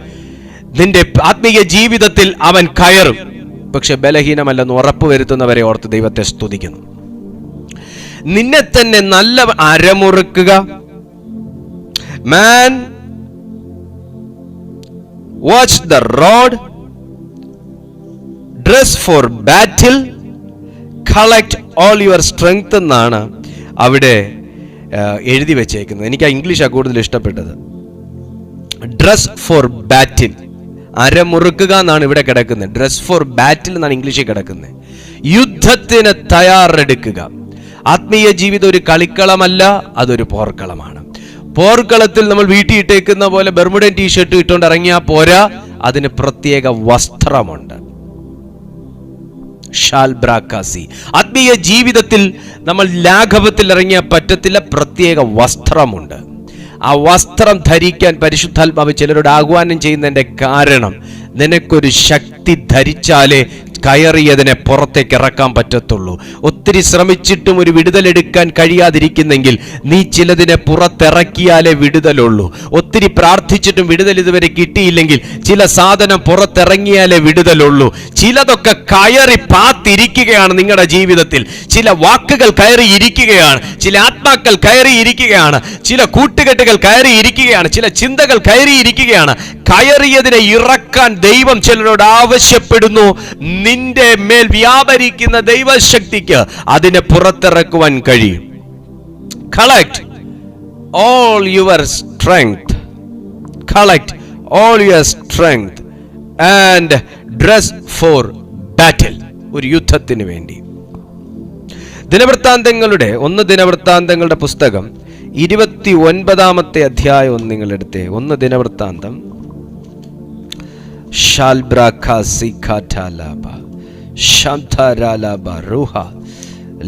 നിന്റെ ആത്മീയ ജീവിതത്തിൽ അവൻ കയറും. പക്ഷെ ബലഹീനമല്ലെന്ന് ഉറപ്പുവരുത്തുന്നവരെ ഓർത്ത് ദൈവത്തെ സ്തുതിക്കുന്നു. നിന്നെ തന്നെ നല്ല അരമുറുക്കുക. Man, watch the rod, dress for battle, collect all your strength എന്നാണ് അവിടെ എഴുതി വെച്ചേക്കുന്നത്. എനിക്ക് ആ ഇംഗ്ലീഷാണ് കൂടുതൽ ഇഷ്ടപ്പെട്ടത്. ഡ്രസ് ഫോർ ബാറ്റിൽ, അരമുറുക്കുക എന്നാണ് ഇവിടെ കിടക്കുന്നത്. ഡ്രസ് ഫോർ ബാറ്റിൽ എന്നാണ് ഇംഗ്ലീഷിൽ കിടക്കുന്നത്. യുദ്ധത്തിന് തയ്യാറെടുക്കുക. ആത്മീയ ജീവിതം ഒരു കളിക്കളമല്ല, അതൊരു പോർക്കളമാണ്. പോർക്കളത്തിൽ നമ്മൾ വീട്ടിൽ ഇട്ടേക്കുന്ന പോലെ ബെർമുഡൻ ടീഷർട്ട് ഇട്ടുകൊണ്ട് ഇറങ്ങിയാൽ പോരാ, അതിന് പ്രത്യേക വസ്ത്രമുണ്ട്. ആത്മീയ ജീവിതത്തിൽ നമ്മൾ ലാഘവത്തിൽ ഇറങ്ങിയാൽ പറ്റത്തില്ല, പ്രത്യേക വസ്ത്രമുണ്ട്. ആ വസ്ത്രം ധരിക്കാൻ പരിശുദ്ധാത്മാവ് ചിലരോട് ആഹ്വാനം ചെയ്യുന്നതിന്റെ കാരണം, നിനക്കൊരു ശക്തി ധരിച്ചാലേ കയറിയതിനെ പുറത്തേക്ക് ഇറക്കാൻ പറ്റത്തുള്ളൂ. ഒത്തിരി ശ്രമിച്ചിട്ടും ഒരു വിടുതലെടുക്കാൻ കഴിയാതിരിക്കുന്നെങ്കിൽ നീ ചിലതിനെ പുറത്തിറക്കിയാലേ വിടുതലുള്ളൂ. ഒത്തിരി പ്രാർത്ഥിച്ചിട്ടും വിടുതൽ ഇതുവരെ കിട്ടിയില്ലെങ്കിൽ ചില സാധനം പുറത്തിറങ്ങിയാലേ വിടുതലുള്ളൂ. ചിലതൊക്കെ കയറി പാത്തിരിക്കുകയാണ് നിങ്ങളുടെ ജീവിതത്തിൽ. ചില വാക്കുകൾ കയറിയിരിക്കുകയാണ്, ചില ആത്മാക്കൾ കയറിയിരിക്കുകയാണ്, ചില കൂട്ടുകെട്ടുകൾ കയറിയിരിക്കുകയാണ്, ചില ചിന്തകൾ കയറിയിരിക്കുകയാണ്. കയറിയതിനെ ഇറക്കാൻ ദൈവം ചിലരോട് ആവശ്യപ്പെടുന്നു. നിന്റെ മേൽ വ്യാപരിക്കുന്ന ദൈവശക്തിക്ക് അതിനെ പുറത്തിറക്കുവാൻ കഴിയും. Collect all your strength. Collect all your strength and dress for battle. ഒരു യുദ്ധത്തിന് വേണ്ടി. ദിനവൃത്താന്തങ്ങളുടെ പുസ്തകം 29 അധ്യായം ഒന്ന് നിങ്ങൾ എടുത്തേ. 1 ദിനവൃത്താന്തം. ഷാൽബ്രാഖാസിഖാഠാലാബ ശാന്താരാലാബ റുഹ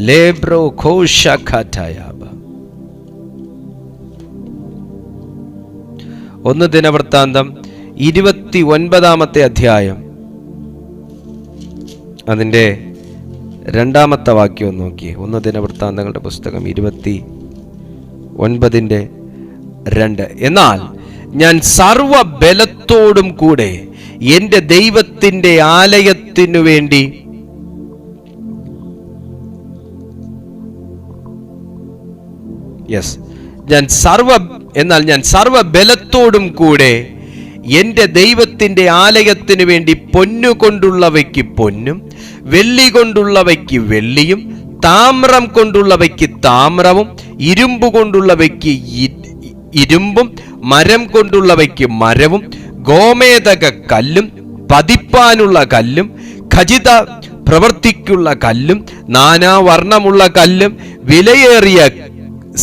ലേബ്രോ ഖോഷഖാഠായാബ. 1 ദിനവൃത്താന്തം 29 അധ്യായം അതിൻ്റെ 2 വാക്യം നോക്കിയേ. 1 ദിനവൃത്താന്തങ്ങളുടെ പുസ്തകം 29:2. എന്നാൽ ഞാൻ സർവബലത്തോടും കൂടെ എൻ്റെ ദൈവത്തിൻ്റെ ആലയത്തിനു വേണ്ടി ഞാൻ സർവബലത്തോടും കൂടെ എൻ്റെ ദൈവത്തിൻ്റെ ആലയത്തിനു വേണ്ടി പൊന്നുകൊണ്ടുള്ളവയ്ക്ക് പൊന്നും, വെള്ളി കൊണ്ടുള്ളവയ്ക്ക് വെള്ളിയും, താമ്രം കൊണ്ടുള്ളവയ്ക്ക് താമ്രവും, ഇരുമ്പ് കൊണ്ടുള്ളവയ്ക്ക് ഇരുമ്പും, മരം കൊണ്ടുള്ളവയ്ക്ക് മരവും, ഗോമേതക കല്ലും, പതിപ്പാനുള്ള കല്ലും, ഖചിത പ്രവൃത്തിക്കുള്ള കല്ലും, നാനാവർണ്ണമുള്ള കല്ലും, വിലയേറിയ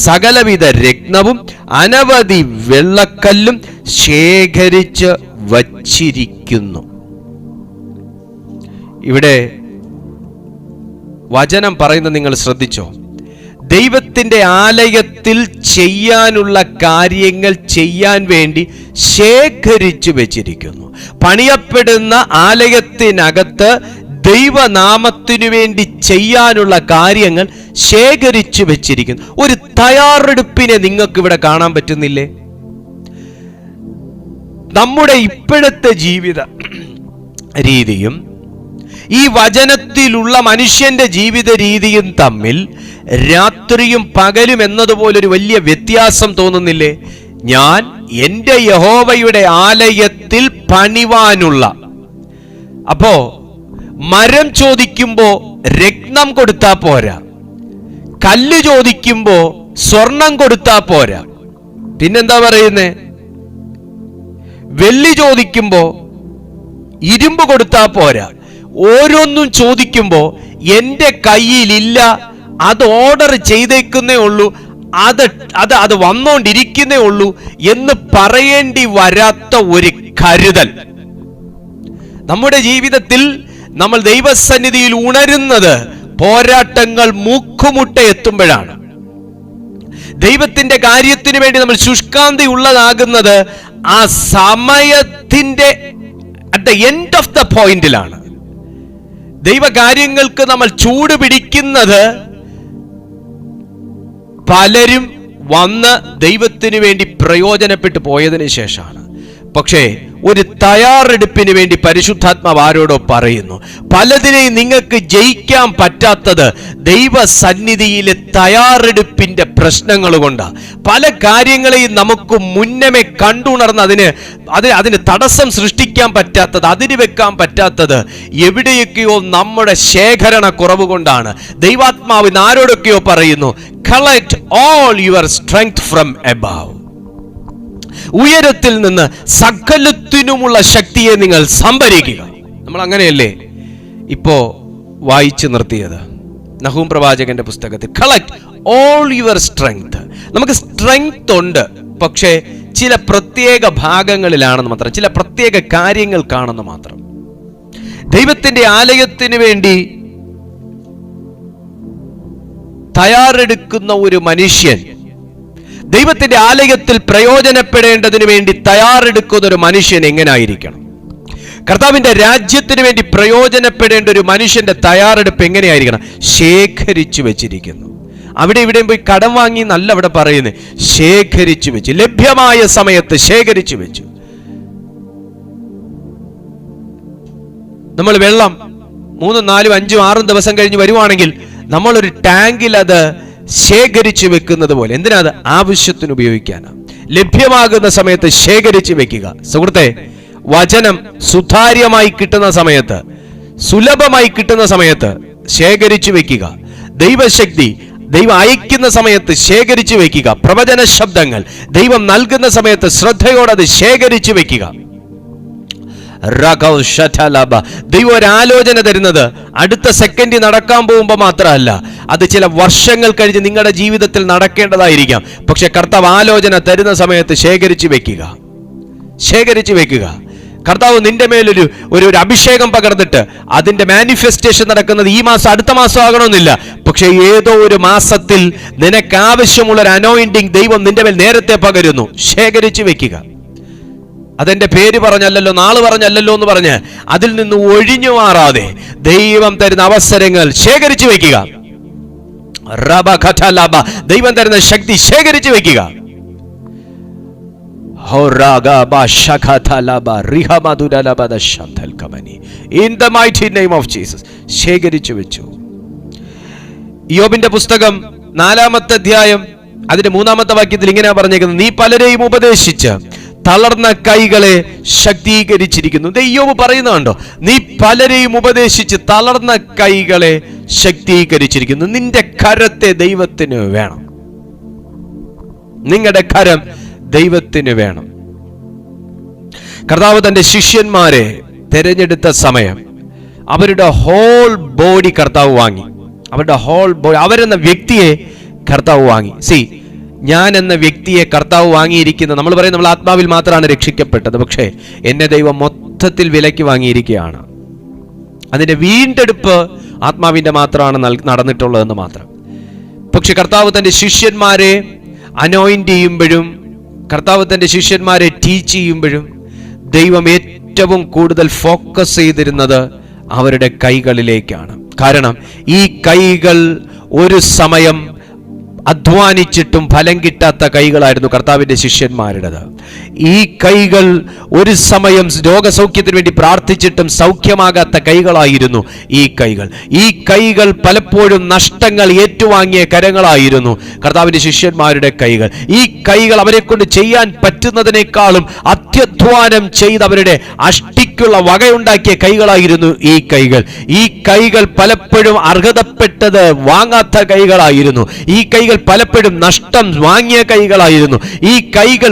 സകലവിധ രത്നവും, അനവധി വെള്ളക്കല്ലും ശേഖരിച്ച് വച്ചിരിക്കുന്നു. ഇവിടെ വചനം പറയുന്നത് നിങ്ങൾ ശ്രദ്ധിച്ചോ? ദൈവത്തിൻ്റെ ആലയത്തിൽ ചെയ്യാനുള്ള കാര്യങ്ങൾ ചെയ്യാൻ വേണ്ടി ശേഖരിച്ചു വെച്ചിരിക്കുന്നു. പണിയപ്പെടുന്ന ആലയത്തിനകത്ത് ദൈവനാമത്തിനു വേണ്ടി ചെയ്യാനുള്ള കാര്യങ്ങൾ ശേഖരിച്ചു വെച്ചിരിക്കുന്നു. ഒരു തയ്യാറെടുപ്പിനെ നിങ്ങൾക്ക് ഇവിടെ കാണാൻ പറ്റുന്നില്ലേ? നമ്മുടെ ഇപ്പോഴത്തെ ജീവിത രീതിയും ഈ വചനത്തിലുള്ള മനുഷ്യന്റെ ജീവിത രീതിയും തമ്മിൽ രാത്രിയും പകലും എന്നതുപോലൊരു വലിയ വ്യത്യാസം തോന്നുന്നില്ലേ? ഞാൻ എൻ്റെ യഹോവയുടെ ആലയത്തിൽ പണിവാനുള്ള, അപ്പോ മരം ചോദിക്കുമ്പോ രത്നം കൊടുത്താ പോരാ, കല്ല് ചോദിക്കുമ്പോ സ്വർണം കൊടുത്താ പോരാ, പിന്നെന്താ പറയുന്നേ? വെള്ളി ചോദിക്കുമ്പോ ഇരുമ്പ് കൊടുത്താ പോരാ. ഓരോന്നും ചോദിക്കുമ്പോ എൻ്റെ കയ്യിലില്ല, അത് ഓർഡർ ചെയ്തേക്കുന്നേ ഉള്ളൂ, അത് വന്നോണ്ടിരിക്കുന്നേ ഉള്ളൂ എന്ന് പറയേണ്ടി വരാത്ത ഒരു കരുതൽ നമ്മുടെ ജീവിതത്തിൽ നമ്മൾ ദൈവസന്നിധിയിൽ ഉണരുന്നത് പോരാട്ടങ്ങൾ മൂക്കുമുട്ട എത്തുമ്പോഴാണ്. ദൈവത്തിന്റെ കാര്യത്തിന് വേണ്ടി നമ്മൾ ശുഷ്കാന്തി ഉള്ളതാകുന്നത് ആ സമയത്തിന്റെ at the end of the പോയിന്റിലാണ്. ദൈവകാര്യങ്ങൾക്ക് നമ്മൾ ചൂട് പിടിക്കുന്നത് പലരും വന്ന് ദൈവത്തിന് വേണ്ടി പ്രയോജനപ്പെട്ടു പോയതിനു ശേഷമാണ്. പക്ഷേ ഒരു തയ്യാറെടുപ്പിന് വേണ്ടി പരിശുദ്ധാത്മാവ് ആരോടോ പറയുന്നു. പലതിനെയും നിങ്ങൾക്ക് ജയിക്കാൻ പറ്റാത്തത് ദൈവസന്നിധിയിലെ തയ്യാറെടുപ്പിന്റെ പ്രശ്നങ്ങൾ കൊണ്ടാണ്. പല കാര്യങ്ങളെയും നമുക്ക് മുന്നമേ കണ്ടുണർന്ന് അതിന് തടസ്സം സൃഷ്ടിക്കാൻ പറ്റാത്തത്, അതിന് വെക്കാൻ പറ്റാത്തത് എവിടെയൊക്കെയോ നമ്മുടെ ശേഖരണ കുറവ് കൊണ്ടാണ്. ദൈവാത്മാവ് ആരോടൊക്കെയോ പറയുന്നു, collect all your strength from above. ഉയരത്തിൽ നിന്ന് സകലത്തിനുമുള്ള ശക്തിയെ നിങ്ങൾ സംഭരിക്കുക. നമ്മൾ അങ്ങനെയല്ലേ ഇപ്പോ വായിച്ചു നിർത്തിയത് നഹൂം പ്രവാചകന്റെ പുസ്തകത്തിൽ? Collect all your strength. നമുക്ക് സ്ട്രെങ്ത് ഉണ്ട്, പക്ഷേ ചില പ്രത്യേക ഭാഗങ്ങളിലാണെന്ന് മാത്രം, ചില പ്രത്യേക കാര്യങ്ങൾക്കാണെന്ന് മാത്രം. ദൈവത്തിന്റെ ആലയത്തിന് വേണ്ടി തയ്യാറെടുക്കുന്ന ഒരു മനുഷ്യൻ, ദൈവത്തിന്റെ ആലയത്തിൽ പ്രയോജനപ്പെടേണ്ടതിന് വേണ്ടി തയ്യാറെടുക്കുന്ന ഒരു മനുഷ്യൻ എങ്ങനെയായിരിക്കണം? കർത്താവിന്റെ രാജ്യത്തിന് വേണ്ടി പ്രയോജനപ്പെടേണ്ട ഒരു മനുഷ്യന്റെ തയ്യാറെടുപ്പ് എങ്ങനെയായിരിക്കണം? ശേഖരിച്ചു വെച്ചിരിക്കുന്നു. അവിടെ ഇവിടെയും പോയി കടം വാങ്ങി നല്ല അവിടെ പറയുന്നത്, ശേഖരിച്ചു വെച്ചു, ലഭ്യമായ സമയത്ത് ശേഖരിച്ചു വെച്ചു. നമ്മൾ വെള്ളം 3, 4, 5, 6 ദിവസം കഴിഞ്ഞ് വരുവാണെങ്കിൽ നമ്മളൊരു ടാങ്കിൽ അത് ശേഖരിച്ചു വെക്കുന്നത് പോലെ. എന്തിനാ? അത് ആവശ്യത്തിന് ഉപയോഗിക്കാനാണ്. ലഭ്യമാകുന്ന സമയത്ത് ശേഖരിച്ചു വെക്കുക. സുഹൃത്തെ, വചനം സുതാര്യമായി കിട്ടുന്ന സമയത്ത്, സുലഭമായി കിട്ടുന്ന സമയത്ത് ശേഖരിച്ചു വെക്കുക. ദൈവശക്തി ദൈവം അയക്കുന്ന സമയത്ത് ശേഖരിച്ചു വെക്കുക. പ്രവചന ശബ്ദങ്ങൾ ദൈവം നൽകുന്ന സമയത്ത് ശ്രദ്ധയോടെ അത് ശേഖരിച്ചു വെക്കുക. ദൈവം ഒരു ആലോചന തരുന്നത് അടുത്ത സെക്കൻഡ് നടക്കാൻ പോകുമ്പോൾ മാത്രമല്ല, അത് ചില വർഷങ്ങൾ കഴിഞ്ഞ് നിങ്ങളുടെ ജീവിതത്തിൽ നടക്കേണ്ടതായിരിക്കാം. പക്ഷെ കർത്താവ് ആലോചന തരുന്ന സമയത്ത് ശേഖരിച്ചു വെക്കുക, ശേഖരിച്ചു വെക്കുക. കർത്താവ് നിന്റെ മേലൊരു ഒരു അഭിഷേകം പകർന്നിട്ട് അതിന്റെ മാനിഫെസ്റ്റേഷൻ നടക്കുന്നത് ഈ മാസം, അടുത്ത മാസം ആകണമെന്നില്ല. പക്ഷെ ഏതോ ഒരു മാസത്തിൽ നിനക്ക് ആവശ്യമുള്ള ഒരു അനോയിന്റിങ് ദൈവം നിന്റെ മേൽ നേരത്തെ പകരുന്നു. ശേഖരിച്ചു വെക്കുക. അതെന്റെ പേര് പറഞ്ഞല്ലല്ലോ, നാള് പറഞ്ഞല്ലല്ലോ എന്ന് പറഞ്ഞ് അതിൽ നിന്ന് ഒഴിഞ്ഞു മാറാതെ ദൈവം തരുന്ന അവസരങ്ങൾ ശേഖരിച്ചു വെക്കുക. ദൈവം തരുന്ന ശക്തി ശേഖരിച്ചു വെക്കുക. In the mighty name of Jesus. ശേഖരിച്ചു വെച്ചു. യോബിന്റെ പുസ്തകം 4-ാമത്തെ അധ്യായം അതിന്റെ 3-ാമത്തെ വാക്യത്തിൽ ഇങ്ങനെ പറഞ്ഞേക്കുന്നത്, നീ പലരെയും ഉപദേശിച്ച് തളർന്ന കൈകളെ ശക്തീകരിച്ചിരിക്കുന്നു. യോബ് പറയുന്നുണ്ടോ, നീ പലരെയും ഉപദേശിച്ച് തളർന്ന കൈകളെ ശക്തീകരിച്ചിരിക്കുന്നു. നിന്റെ കരത്തെ ദൈവത്തിന് വേണം. നിങ്ങളുടെ കരം ദൈവത്തിന് വേണം. കർത്താവ് തന്റെ ശിഷ്യന്മാരെ തെരഞ്ഞെടുത്ത സമയം അവരുടെ ഹോൾ ബോഡി കർത്താവ് വാങ്ങി. അവരുടെ ഹോൾ ബോഡി, അവരെന്ന വ്യക്തിയെ കർത്താവ് വാങ്ങി. ഞാൻ എന്ന വ്യക്തിയെ കർത്താവ് വാങ്ങിയിരിക്കുന്ന, നമ്മൾ പറയും നമ്മൾ ആത്മാവിൽ മാത്രമാണ് രക്ഷിക്കപ്പെട്ടത്, പക്ഷേ എന്നെ ദൈവം മൊത്തത്തിൽ വിലയ്ക്ക് വാങ്ങിയിരിക്കുകയാണ്. അതിന്റെ വീണ്ടെടുപ്പ് ആത്മാവിന്റെ മാത്രമാണ് നടന്നിട്ടുള്ളതെന്ന് മാത്രം. പക്ഷെ കർത്താവ് തന്റെ ശിഷ്യന്മാരെ അനോയിന്റ് ചെയ്യുമ്പോഴും, കർത്താവ് തന്റെ ശിഷ്യന്മാരെ ടീച്ച് ചെയ്യുമ്പോഴും ദൈവം ഏറ്റവും കൂടുതൽ ഫോക്കസ് ചെയ്തിരുന്നത് അവരുടെ കൈകളിലേക്കാണ്. കാരണം ഈ കൈകൾ ഒരു സമയം അധ്വാനിച്ചിട്ടും ഫലം കിട്ടാത്ത കൈകളായിരുന്നു കർത്താവിന്റെ ശിഷ്യന്മാരുടേത്. ഈ കൈകൾ ഒരു സമയം രോഗസൗഖ്യത്തിന് വേണ്ടി പ്രാർത്ഥിച്ചിട്ടും സൗഖ്യമാകാത്ത കൈകളായിരുന്നു ഈ കൈകൾ. ഈ കൈകൾ പലപ്പോഴും നഷ്ടങ്ങൾ ഏറ്റുവാങ്ങിയ കരങ്ങളായിരുന്നു കർത്താവിന്റെ ശിഷ്യന്മാരുടെ കൈകൾ. ഈ കൈകൾ അവരെ കൊണ്ട് ചെയ്യാൻ പറ്റുന്നതിനേക്കാളും അത്യധ്വാനം ചെയ്ത് അവരുടെ അഷ്ടിക്കുള്ള വകയുണ്ടാക്കിയ കൈകളായിരുന്നു ഈ കൈകൾ. ഈ കൈകൾ പലപ്പോഴും അർഹതപ്പെട്ടത് വാങ്ങാത്ത കൈകളായിരുന്നു. ഈ കൈകൾ പലപ്പോഴും നഷ്ടം വാങ്ങിയ കൈകളായിരുന്നു. ഈ കൈകൾ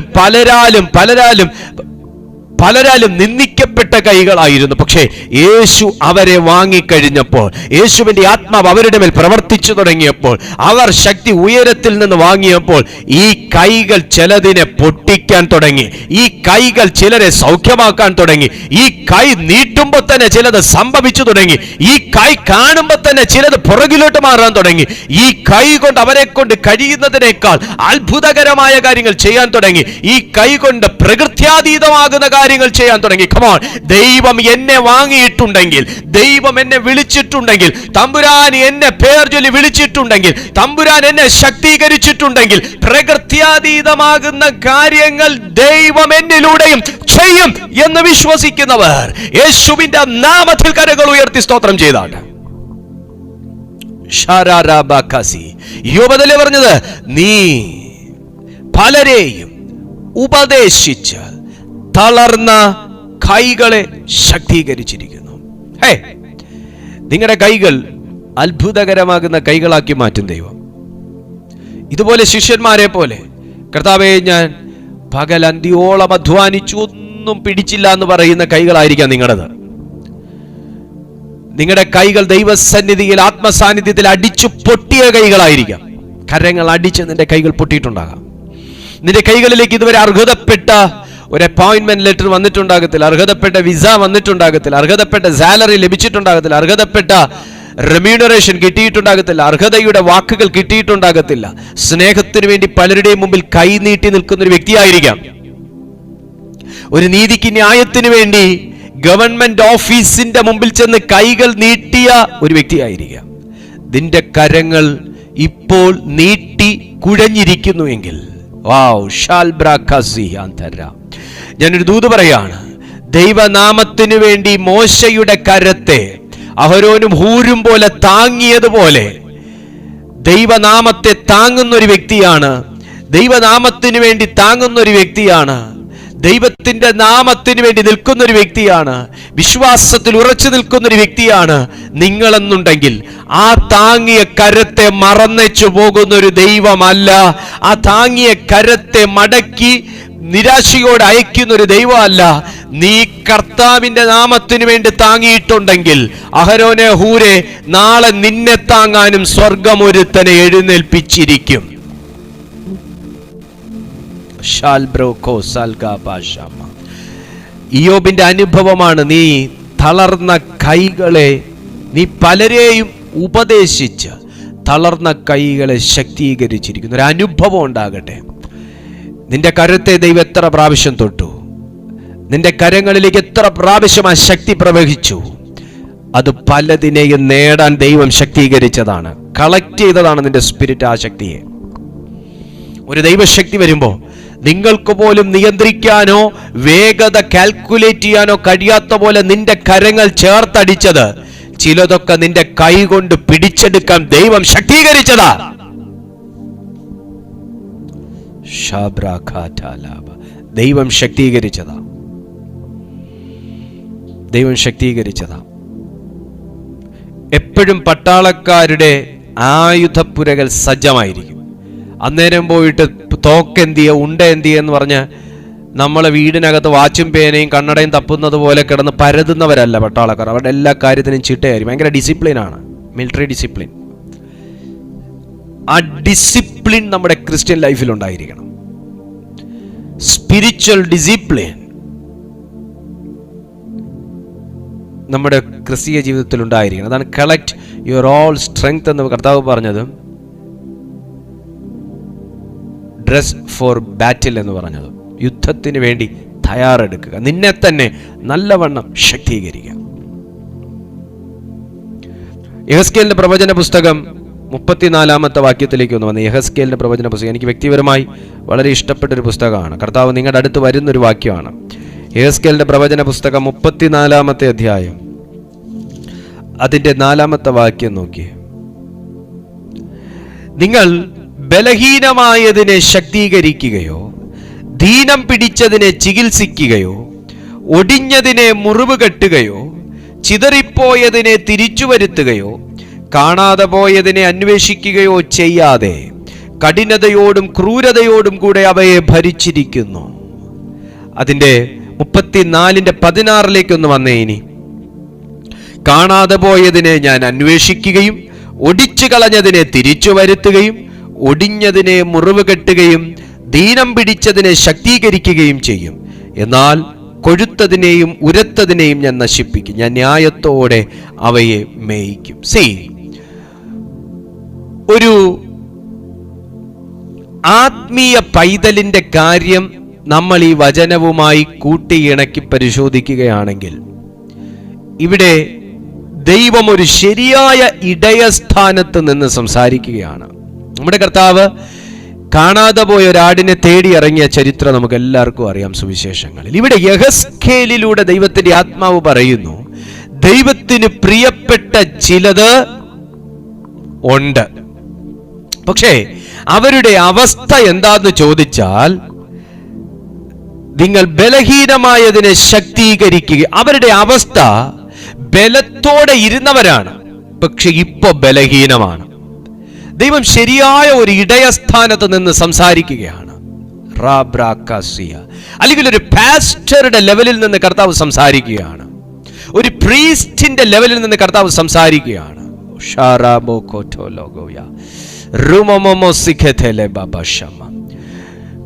പലരാലും നിന്ദിക്കപ്പെട്ട കൈകളായിരുന്നു. പക്ഷേ യേശു അവരെ വാങ്ങിക്കഴിഞ്ഞപ്പോൾ, യേശുവിന്റെ ആത്മാവ് അവരുടെ മേൽ പ്രവർത്തിച്ചു തുടങ്ങിയപ്പോൾ, അവർ ശക്തി ഉയരത്തിൽ നിന്ന് വാങ്ങിയപ്പോൾ ഈ കൈകൾ ചിലതിനെ പൊട്ടിക്കാൻ തുടങ്ങി. ഈ കൈകൾ ചിലരെ സൗഖ്യമാക്കാൻ തുടങ്ങി. ഈ കൈ നീട്ടുമ്പോൾ തന്നെ ചിലത് സംഭവിച്ചു തുടങ്ങി. ഈ കൈ കാണുമ്പോൾ തന്നെ ചിലത് പുറകിലോട്ട് മാറാൻ തുടങ്ങി. ഈ കൈ കൊണ്ട് അവരെ കൊണ്ട് കഴിയുന്നതിനേക്കാൾ അത്ഭുതകരമായ കാര്യങ്ങൾ ചെയ്യാൻ തുടങ്ങി. ഈ കൈ കൊണ്ട് പ്രകൃത്യാതീതമാകുന്ന കാര്യങ്ങൾ ചെയ്യാൻ തുടങ്ങി. കമോൺ, ദൈവം എന്നെ വാങ്ങിയിട്ടുണ്ടെങ്കിൽ, ദൈവം എന്നെ വിളിച്ചിട്ടുണ്ടെങ്കിൽ, തമ്പുരാൻ എന്നെ പേർ ചൊല്ലി വിളിച്ചിട്ടുണ്ടെങ്കിൽ, തമ്പുരാൻ എന്നെ ശക്തീകരിച്ചിട്ടുണ്ടെങ്കിൽ, പ്രകൃത്യാതീതമാകുന്ന കാര്യങ്ങൾ ദൈവം എന്നിലൂടെയും ചെയ്യും എന്ന് വിശ്വസിക്കുന്നവർ യേശുവിന്റെ നാമത്തിൽ കരങ്ങൾ ഉയർത്തി സ്തോത്രം ചെയ്താണ്. യോബല്ലേ പറഞ്ഞത്, നീ പലരെയും ഉപദേശിച്ച് തളർന്ന കൈകളെ ശക്തീകരിച്ചിരിക്കുന്നു. നിങ്ങളുടെ കൈകൾ അത്ഭുതകരമാകുന്ന കൈകളാക്കി മാറ്റും ദൈവം. ഇതുപോലെ ശിഷ്യന്മാരെ പോലെ, കർത്താവേ ഞാൻ പകൽ അന്തിയോളം അധ്വാനിച്ചു ഒന്നും പിടിച്ചില്ല എന്ന് പറയുന്ന കൈകളായിരിക്കാം നിങ്ങളുടേത്. നിങ്ങളുടെ കൈകൾ ദൈവസന്നിധിയിൽ ആത്മസാന്നിധ്യത്തിൽ അടിച്ചു പൊട്ടിയ കൈകളായിരിക്കാം. കരങ്ങൾ അടിച്ച് നിന്റെ കൈകൾ പൊട്ടിയിട്ടുണ്ടാകാം. നിന്റെ കൈകളിലേക്ക് ഇതുവരെ അർഹതപ്പെട്ട ഒരു അപ്പോയിന്റ്മെന്റ് ലെറ്റർ വന്നിട്ടുണ്ടാകത്തില്ല, അർഹതപ്പെട്ട വിസ വന്നിട്ടുണ്ടാകത്തില്ല, അർഹതപ്പെട്ട സാലറി ലഭിച്ചിട്ടുണ്ടാകത്തില്ല, അർഹതപ്പെട്ട റെമ്യൂണറേഷൻ കിട്ടിയിട്ടുണ്ടാകത്തില്ല, അർഹതയുടെ വാക്കുകൾ കിട്ടിയിട്ടുണ്ടാകത്തില്ല. സ്നേഹത്തിന് വേണ്ടി പലരുടെയും മുമ്പിൽ കൈ നീട്ടി നിൽക്കുന്ന ഒരു വ്യക്തിയായിരിക്കാം. ഒരു നീതിക്ക് ന്യായത്തിന് വേണ്ടി ഗവൺമെന്റ് ഓഫീസിന്റെ മുമ്പിൽ ചെന്ന് കൈകൾ നീട്ടിയ ഒരു വ്യക്തിയായിരിക്കാം. നിന്റെ കരങ്ങൾ ഇപ്പോൾ നീട്ടി കുഴഞ്ഞിരിക്കുന്നുവെങ്കിൽ ഞാനൊരു ദൂത് പറയാണ്. ദൈവനാമത്തിനു വേണ്ടി മോശയുടെ കരത്തെ അഹരോനും ഹൂരും പോലെ താങ്ങിയതുപോലെ ദൈവനാമത്തെ താങ്ങുന്ന ഒരു വ്യക്തിയാണ് ദൈവനാമത്തിന് വേണ്ടി താങ്ങുന്ന ഒരു വ്യക്തിയാണ്, ദൈവത്തിന്റെ നാമത്തിന് വേണ്ടി നിൽക്കുന്ന ഒരു വ്യക്തിയാണ്, വിശ്വാസത്തിൽ ഉറച്ചു നിൽക്കുന്ന ഒരു വ്യക്തിയാണ് നിങ്ങളെന്നുണ്ടെങ്കിൽ ആ താങ്ങിയ കരത്തെ മറന്നേച്ചു പോകുന്ന ഒരു ദൈവമല്ല, ആ താങ്ങിയ കരത്തെ മടക്കി നിരാശയോടെ അയക്കുന്ന ഒരു ദൈവമല്ല. നീ കർത്താവിന്റെ നാമത്തിന് വേണ്ടി താങ്ങിയിട്ടുണ്ടെങ്കിൽ അഹരോനെ ഹൂരെ, നാളെ നിന്നെ താങ്ങാനും സ്വർഗം ഒരുത്തനെ എഴുന്നേൽപ്പിച്ചിരിക്കും. ഇയ്യോബിന്റെ അനുഭവമാണ്. നീ തളർന്ന കൈകളെ, നീ പലരെയും ഉപദേശിച്ച് തളർന്ന കൈകളെ ശക്തീകരിച്ചിരിക്കുന്നു. ഒരു അനുഭവം ഉണ്ടാകട്ടെ. നിന്റെ കരത്തെ ദൈവം എത്ര പ്രാവശ്യം തൊട്ടു, നിന്റെ കരങ്ങളിലേക്ക് എത്ര പ്രാവശ്യം ആ ശക്തി പ്രവഹിച്ചു, അത് പലതിനെയും നേടാൻ ദൈവം ശക്തീകരിച്ചതാണ്, കളക്ട് ചെയ്തതാണ് നിന്റെ സ്പിരിറ്റ്. ആ ശക്തിയെ, ഒരു ദൈവശക്തി വരുമ്പോൾ നിങ്ങൾക്ക് പോലും നിയന്ത്രിക്കാനോ വേഗത കാൽക്കുലേറ്റ് ചെയ്യാനോ കഴിയാത്ത പോലെ നിന്റെ കരങ്ങൾ ചേർത്തടിച്ചത്, ചിലതൊക്കെ നിന്റെ കൈ കൊണ്ട് പിടിച്ചെടുക്കാൻ ദൈവം ശക്തീകരിച്ചതാ. ദൈവം ശക്തീകരിച്ചതാ, ദൈവം ശക്തീകരിച്ചതാ. എപ്പോഴും പട്ടാളക്കാരുടെ ആയുധപ്പുരകൾ സജ്ജമായിരിക്കും. അന്നേരം പോയിട്ട് തോക്കെന്തിയ ഉണ്ട എന്തിയ എന്ന് പറഞ്ഞ് നമ്മളെ വീടിനകത്ത് വാച്ചും പേനയും കണ്ണടയും തപ്പുന്നത് പോലെ കിടന്ന് പരതുന്നവരല്ല പട്ടാളക്കാർ. അവരുടെ എല്ലാ കാര്യത്തിനും ചിട്ടയായിരിക്കും. ഭയങ്കര ഡിസിപ്ലിനാണ്, മിലിറ്ററി ഡിസിപ്ലിൻ. ആ ഡിസിപ്ലിൻ നമ്മുടെ ക്രിസ്ത്യൻ ലൈഫിൽ ഉണ്ടായിരിക്കണം. സ്പിരിച്വൽ ഡിസിപ്ലിൻ നമ്മുടെ ക്രിസ്തീയ ജീവിതത്തിൽ ഉണ്ടായിരിക്കണം. അതാണ് കളക്ട് യുവർ ഓൾ സ്ട്രെങ്ത് എന്ന് കർത്താവ് പറഞ്ഞത്, ഡ്രസ് ഫോർ ബാറ്റിൽ എന്ന് പറഞ്ഞത്. യുദ്ധത്തിന് വേണ്ടി തയ്യാറെടുക്കുക, നിന്നെ തന്നെ നല്ലവണ്ണം ശക്തീകരിക്കുക. യെഹെസ്കേലിന്റെ പ്രവചന പുസ്തകം 34-ാമത്തെ വാക്യത്തിലേക്ക് ഒന്ന് വന്ന്. യെഹെസ്കേലിന്റെ പ്രവചന പുസ്തകം എനിക്ക് വ്യക്തിപരമായി വളരെ ഇഷ്ടപ്പെട്ടൊരു പുസ്തകമാണ്. കർത്താവ് നിങ്ങളുടെ അടുത്ത് വരുന്നൊരു വാക്യമാണ്. യെഹെസ്കേലിന്റെ പ്രവചന പുസ്തകം 34-ാമത്തെ അധ്യായം അതിന്റെ 4-ാമത്തെ വാക്യം നോക്കിയേ. നിങ്ങൾ ബലഹീനമായതിനെ ശക്തീകരിക്കുകയോ ദീനം പിടിച്ചതിനെ ചികിത്സിക്കുകയോ ഒടിഞ്ഞതിനെ മുറിവ് കെട്ടുകയോ ചിതറിപ്പോയതിനെ തിരിച്ചു വരുത്തുകയോ കാണാതെ പോയതിനെ അന്വേഷിക്കുകയോ ചെയ്യാതെ കഠിനതയോടും ക്രൂരതയോടും കൂടെ അവയെ ഭരിച്ചിരിക്കുന്നു. അതിന്റെ 34-16 ഒന്ന് വന്നേ. ഇനി കാണാതെ പോയതിനെ ഞാൻ അന്വേഷിക്കുകയും ഒടിച്ചു കളഞ്ഞതിനെ തിരിച്ചു വരുത്തുകയും ഒടിഞ്ഞതിനെ മുറിവ് കെട്ടുകയും ദീനം പിടിച്ചതിനെ ശക്തീകരിക്കുകയും ചെയ്യും. എന്നാൽ കൊഴുത്തതിനെയും ഉരത്തതിനെയും ഞാൻ നശിപ്പിക്കും. ഞാൻ ന്യായത്തോടെ അവയെ മേയിക്കും. ഒരു ആത്മീയ പൈതലിന്റെ കാര്യം നമ്മൾ ഈ വചനവുമായി കൂട്ടിയിണക്കി പരിശോധിക്കുകയാണെങ്കിൽ ഇവിടെ ദൈവം ഒരു ശരിയായ ഇടയസ്ഥാനത്ത് നിന്ന് സംസാരിക്കുകയാണ്. നമ്മുടെ കർത്താവ് കാണാതെ പോയ ഒരാടിനെ തേടി ഇറങ്ങിയ ചരിത്രം നമുക്ക് എല്ലാവർക്കും അറിയാം സുവിശേഷങ്ങളിൽ. ഇവിടെ യെഹെസ്കേലിലൂടെ ദൈവത്തിന്റെ ആത്മാവ് പറയുന്നു, ദൈവത്തിന് പ്രിയപ്പെട്ട ചിലത് ഉണ്ട്. പക്ഷേ അവരുടെ അവസ്ഥ എന്താന്ന് ചോദിച്ചാൽ, നിങ്ങൾ ബലഹീനമായതിനെ ശക്തീകരിക്കുക. അവരുടെ അവസ്ഥ ബലത്തോടെ ഇരുന്നവരാണ്, പക്ഷെ ഇപ്പൊ ബലഹീനമാണ്. ദൈവം ശരിയായ ഒരു ഇടയസ്ഥാനത്ത് നിന്ന് സംസാരിക്കുകയാണ്. അല്ലെങ്കിൽ ഒരു പാസ്റ്ററുടെ ലെവലിൽ നിന്ന് കർത്താവ് സംസാരിക്കുകയാണ്, ഒരു പ്രീസ്റ്റിന്റെ ലെവലിൽ നിന്ന് കർത്താവ് സംസാരിക്കുകയാണ്.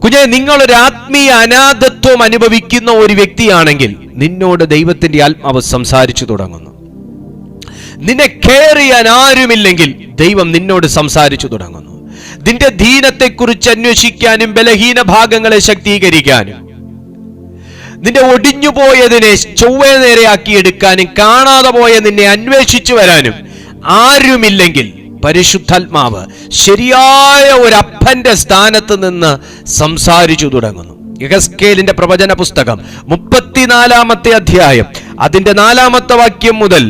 കുഞ്ഞെ, നിങ്ങളൊരു ആത്മീയ അനാഥത്വം അനുഭവിക്കുന്ന ഒരു വ്യക്തിയാണെങ്കിൽ നിന്നോട് ദൈവത്തിന്റെ ആത്മാവ് സംസാരിച്ചു തുടങ്ങുന്നു. നിന്നെ കെയർ ചെയ്യാൻ ആരുമില്ലെങ്കിൽ ദൈവം നിന്നോട് സംസാരിച്ചു തുടങ്ങുന്നു. നിന്റെ ദീനത്തെക്കുറിച്ച് അന്വേഷിക്കാനും ബലഹീന ഭാഗങ്ങളെ ശക്തീകരിക്കാനും നിന്റെ ഒടിഞ്ഞുപോയതിനെ ചൊവ്വേ നേരെയാക്കിയെടുക്കാനും കാണാതെ പോയ നിന്നെ അന്വേഷിച്ചു വരാനും ആരുമില്ലെങ്കിൽ പരിശുദ്ധാത്മാവ് ശരിയായ ഒരു അപ്പന്റെ സ്ഥാനത്ത് നിന്ന് സംസാരിച്ചു തുടങ്ങുന്നു. യെഹെസ്കേലിന്റെ പ്രവചന പുസ്തകം 34-ാമത്തെ അധ്യായം അതിന്റെ 4-ാമത്തെ വാക്യം മുതൽ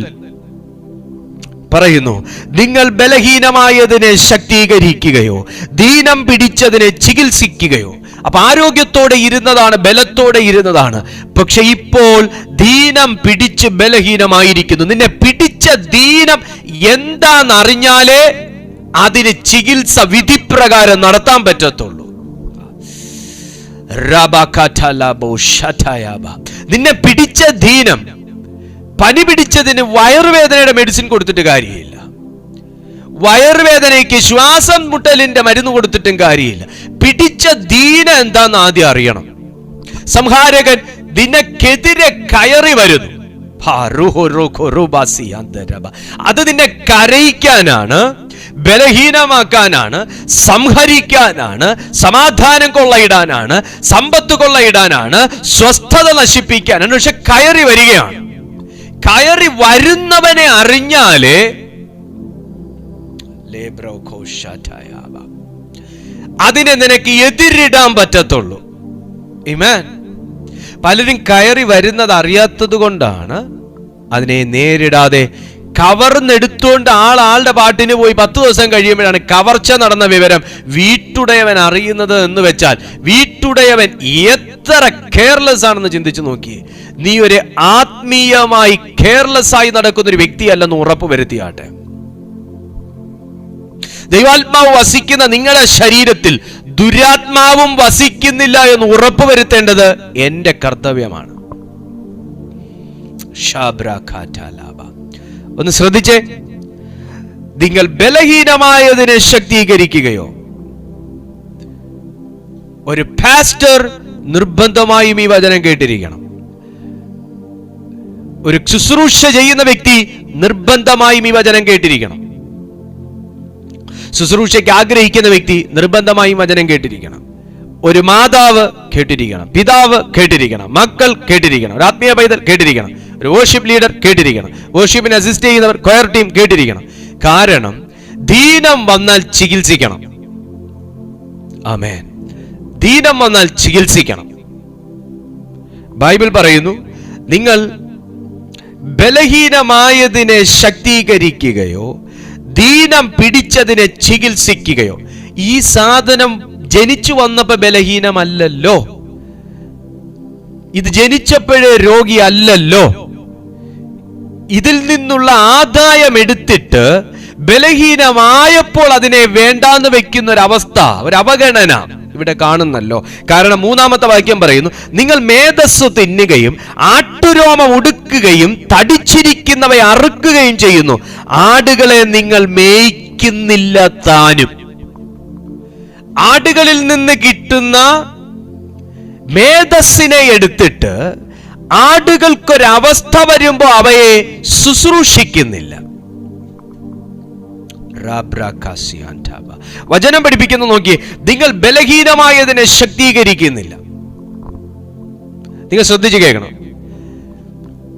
പറയുന്നു, നിങ്ങൾ ബലഹീനമായതിനെ ശക്തീകരിക്കുകയോ ദീനം പിടിച്ചതിനെ ചികിത്സിക്കുകയോ. അപ്പൊ ആരോഗ്യത്തോടെ ഇരുന്നതാണ്, ബലത്തോടെ ഇരുന്നതാണ്. പക്ഷെ ഇപ്പോൾ ദീനം പിടിച്ച് ബലഹീനമായിരിക്കുന്നു. നിന്നെ പിടിച്ച ദീനം എന്താണെന്നറിഞ്ഞാലേ അതിന് ചികിത്സ വിധിപ്രകാരം നടത്താൻ പറ്റത്തുള്ളൂ. നിന്നെ പിടിച്ച ദീനം, പനി പിടിച്ചതിന് വയറുവേദനയുടെ മെഡിസിൻ കൊടുത്തിട്ട് കാര്യമില്ല, വയറുവേദനയ്ക്ക് ശ്വാസം മുട്ടലിന്റെ മരുന്ന് കൊടുത്തിട്ടും കാര്യമില്ല. പിടിച്ച ദീനം എന്താന്ന് ആദ്യം അറിയണം. സംഹാരകൻ നിനക്കെതിരെ കയറി വരുന്നു, അത് നിന്നെ കരയിക്കാനാണ്, ബലഹീനമാക്കാനാണ്, സംഹരിക്കാനാണ്, സമാധാനം കൊള്ളയിടാനാണ്, സമ്പത്ത് കൊള്ളയിടാനാണ്, സ്വസ്ഥത നശിപ്പിക്കാനാണ്. പക്ഷെ കയറി വരികയാണ്. കയറി വരുന്നവനെ അറിഞ്ഞാലേ അതിനെ നിനക്ക് എതിരിടാൻ പറ്റത്തുള്ളൂ. ആമേൻ. പലരും കയറി വരുന്നത് അറിയാത്തത് കൊണ്ടാണ് അതിനെ നേരിടാതെ കവർന്നെടുത്തുകൊണ്ട് ആളുടെ പാട്ടിന് പോയി 10 ദിവസം കഴിയുമ്പോഴാണ് കവർച്ച നടന്ന വിവരം വീട്ടുടയവൻ അറിയുന്നത് എന്ന് വെച്ചാൽ, വീട്ടുടയവൻ എത്ര കെയർലെസ് ആണെന്ന് ചിന്തിച്ചു നോക്കിയേ. നീ ഒരു ആത്മീയമായി കെയർലെസ് ആയി നടക്കുന്ന ഒരു വ്യക്തിയല്ലെന്ന് ഉറപ്പ് വരുത്തിയാട്ടെ. ദൈവാത്മാവ് വസിക്കുന്ന നിങ്ങളുടെ ശരീരത്തിൽ ദുരാത്മാവും വസിക്കുന്നില്ല എന്ന് ഉറപ്പ് വരുത്തേണ്ടത് എന്റെ കർത്തവ്യമാണ്. ഒന്ന് ശ്രദ്ധിച്ചേ, നിങ്ങൾ ബലഹീനമായതിനെ ശക്തീകരിക്കുകയോ. ഒരു പാസ്റ്റർ നിർബന്ധമായും ഈ വചനം കേട്ടിരിക്കണം. ഒരു ശുശ്രൂഷ ചെയ്യുന്ന വ്യക്തി നിർബന്ധമായും ഈ വചനം കേട്ടിരിക്കണം. ശുശ്രൂഷയ്ക്ക് ആഗ്രഹിക്കുന്ന വ്യക്തി നിർബന്ധമായും വചനം കേട്ടിരിക്കണം. ഒരു മാതാവ് കേട്ടിരിക്കണം, പിതാവ് കേട്ടിരിക്കണം, മക്കൾ കേട്ടിരിക്കണം, ഒരു ആത്മീയ പൈതൽ കേട്ടിരിക്കണം, ഒരു വർഷിപ്പ് ലീഡർ കേട്ടിരിക്കണം, വർഷിപ്പിന് അസിസ്റ്റ് ചെയ്യുന്നവർ, കൊയർ ടീം കേട്ടിരിക്കണം. കാരണം ദീനം വന്നാൽ ചികിത്സിക്കണം. ആമേൻ. ദീനം വന്നാൽ ചികിത്സിക്കണം. ബൈബിൾ പറയുന്നു, നിങ്ങൾ ബലഹീനമായതിനെ ശക്തീകരിക്കുകയോ ദീനം പിടിച്ചതിനെ ചികിത്സിക്കുകയോ. ഈ സാധനം ജനിച്ചു വന്നപ്പോ ബലഹീനമല്ലല്ലോ, ഇത് ജനിച്ചപ്പോഴേ രോഗി അല്ലല്ലോ. ഇതിൽ നിന്നുള്ള ആദായം എടുത്തിട്ട് ബലഹീനമായപ്പോൾ അതിനെ വേണ്ടാന്ന് വെക്കുന്ന ഒരവസ്ഥ, ഒരു അവഗണന ഇവിടെ കാണുന്നല്ലോ. കാരണം 3-ാമത്തെ വാക്യം പറയുന്നു, നിങ്ങൾ മേധസ്സു തിന്നുകയും ആട്ടുരോമം ഉടുക്കുകയും തടിച്ചിരിക്കുന്നവയെ അറുക്കുകയും ചെയ്യുന്നു, ആടുകളെ നിങ്ങൾ മേയ്ക്കുന്നില്ല താനും. ആടുകളിൽ നിന്ന് കിട്ടുന്ന മേധസ്സിനെ എടുത്തിട്ട് ആടുകൾക്കൊരവസ്ഥ വരുമ്പോ അവയെ ശുശ്രൂഷിക്കുന്നില്ല. വചനം പഠിപ്പിക്കുന്നു, നോക്കി, നിങ്ങൾ ബലഹീനമായതിനെ ശക്തീകരിക്കുന്നില്ല. നിങ്ങൾ ശ്രദ്ധിച്ചു കേൾക്കണം.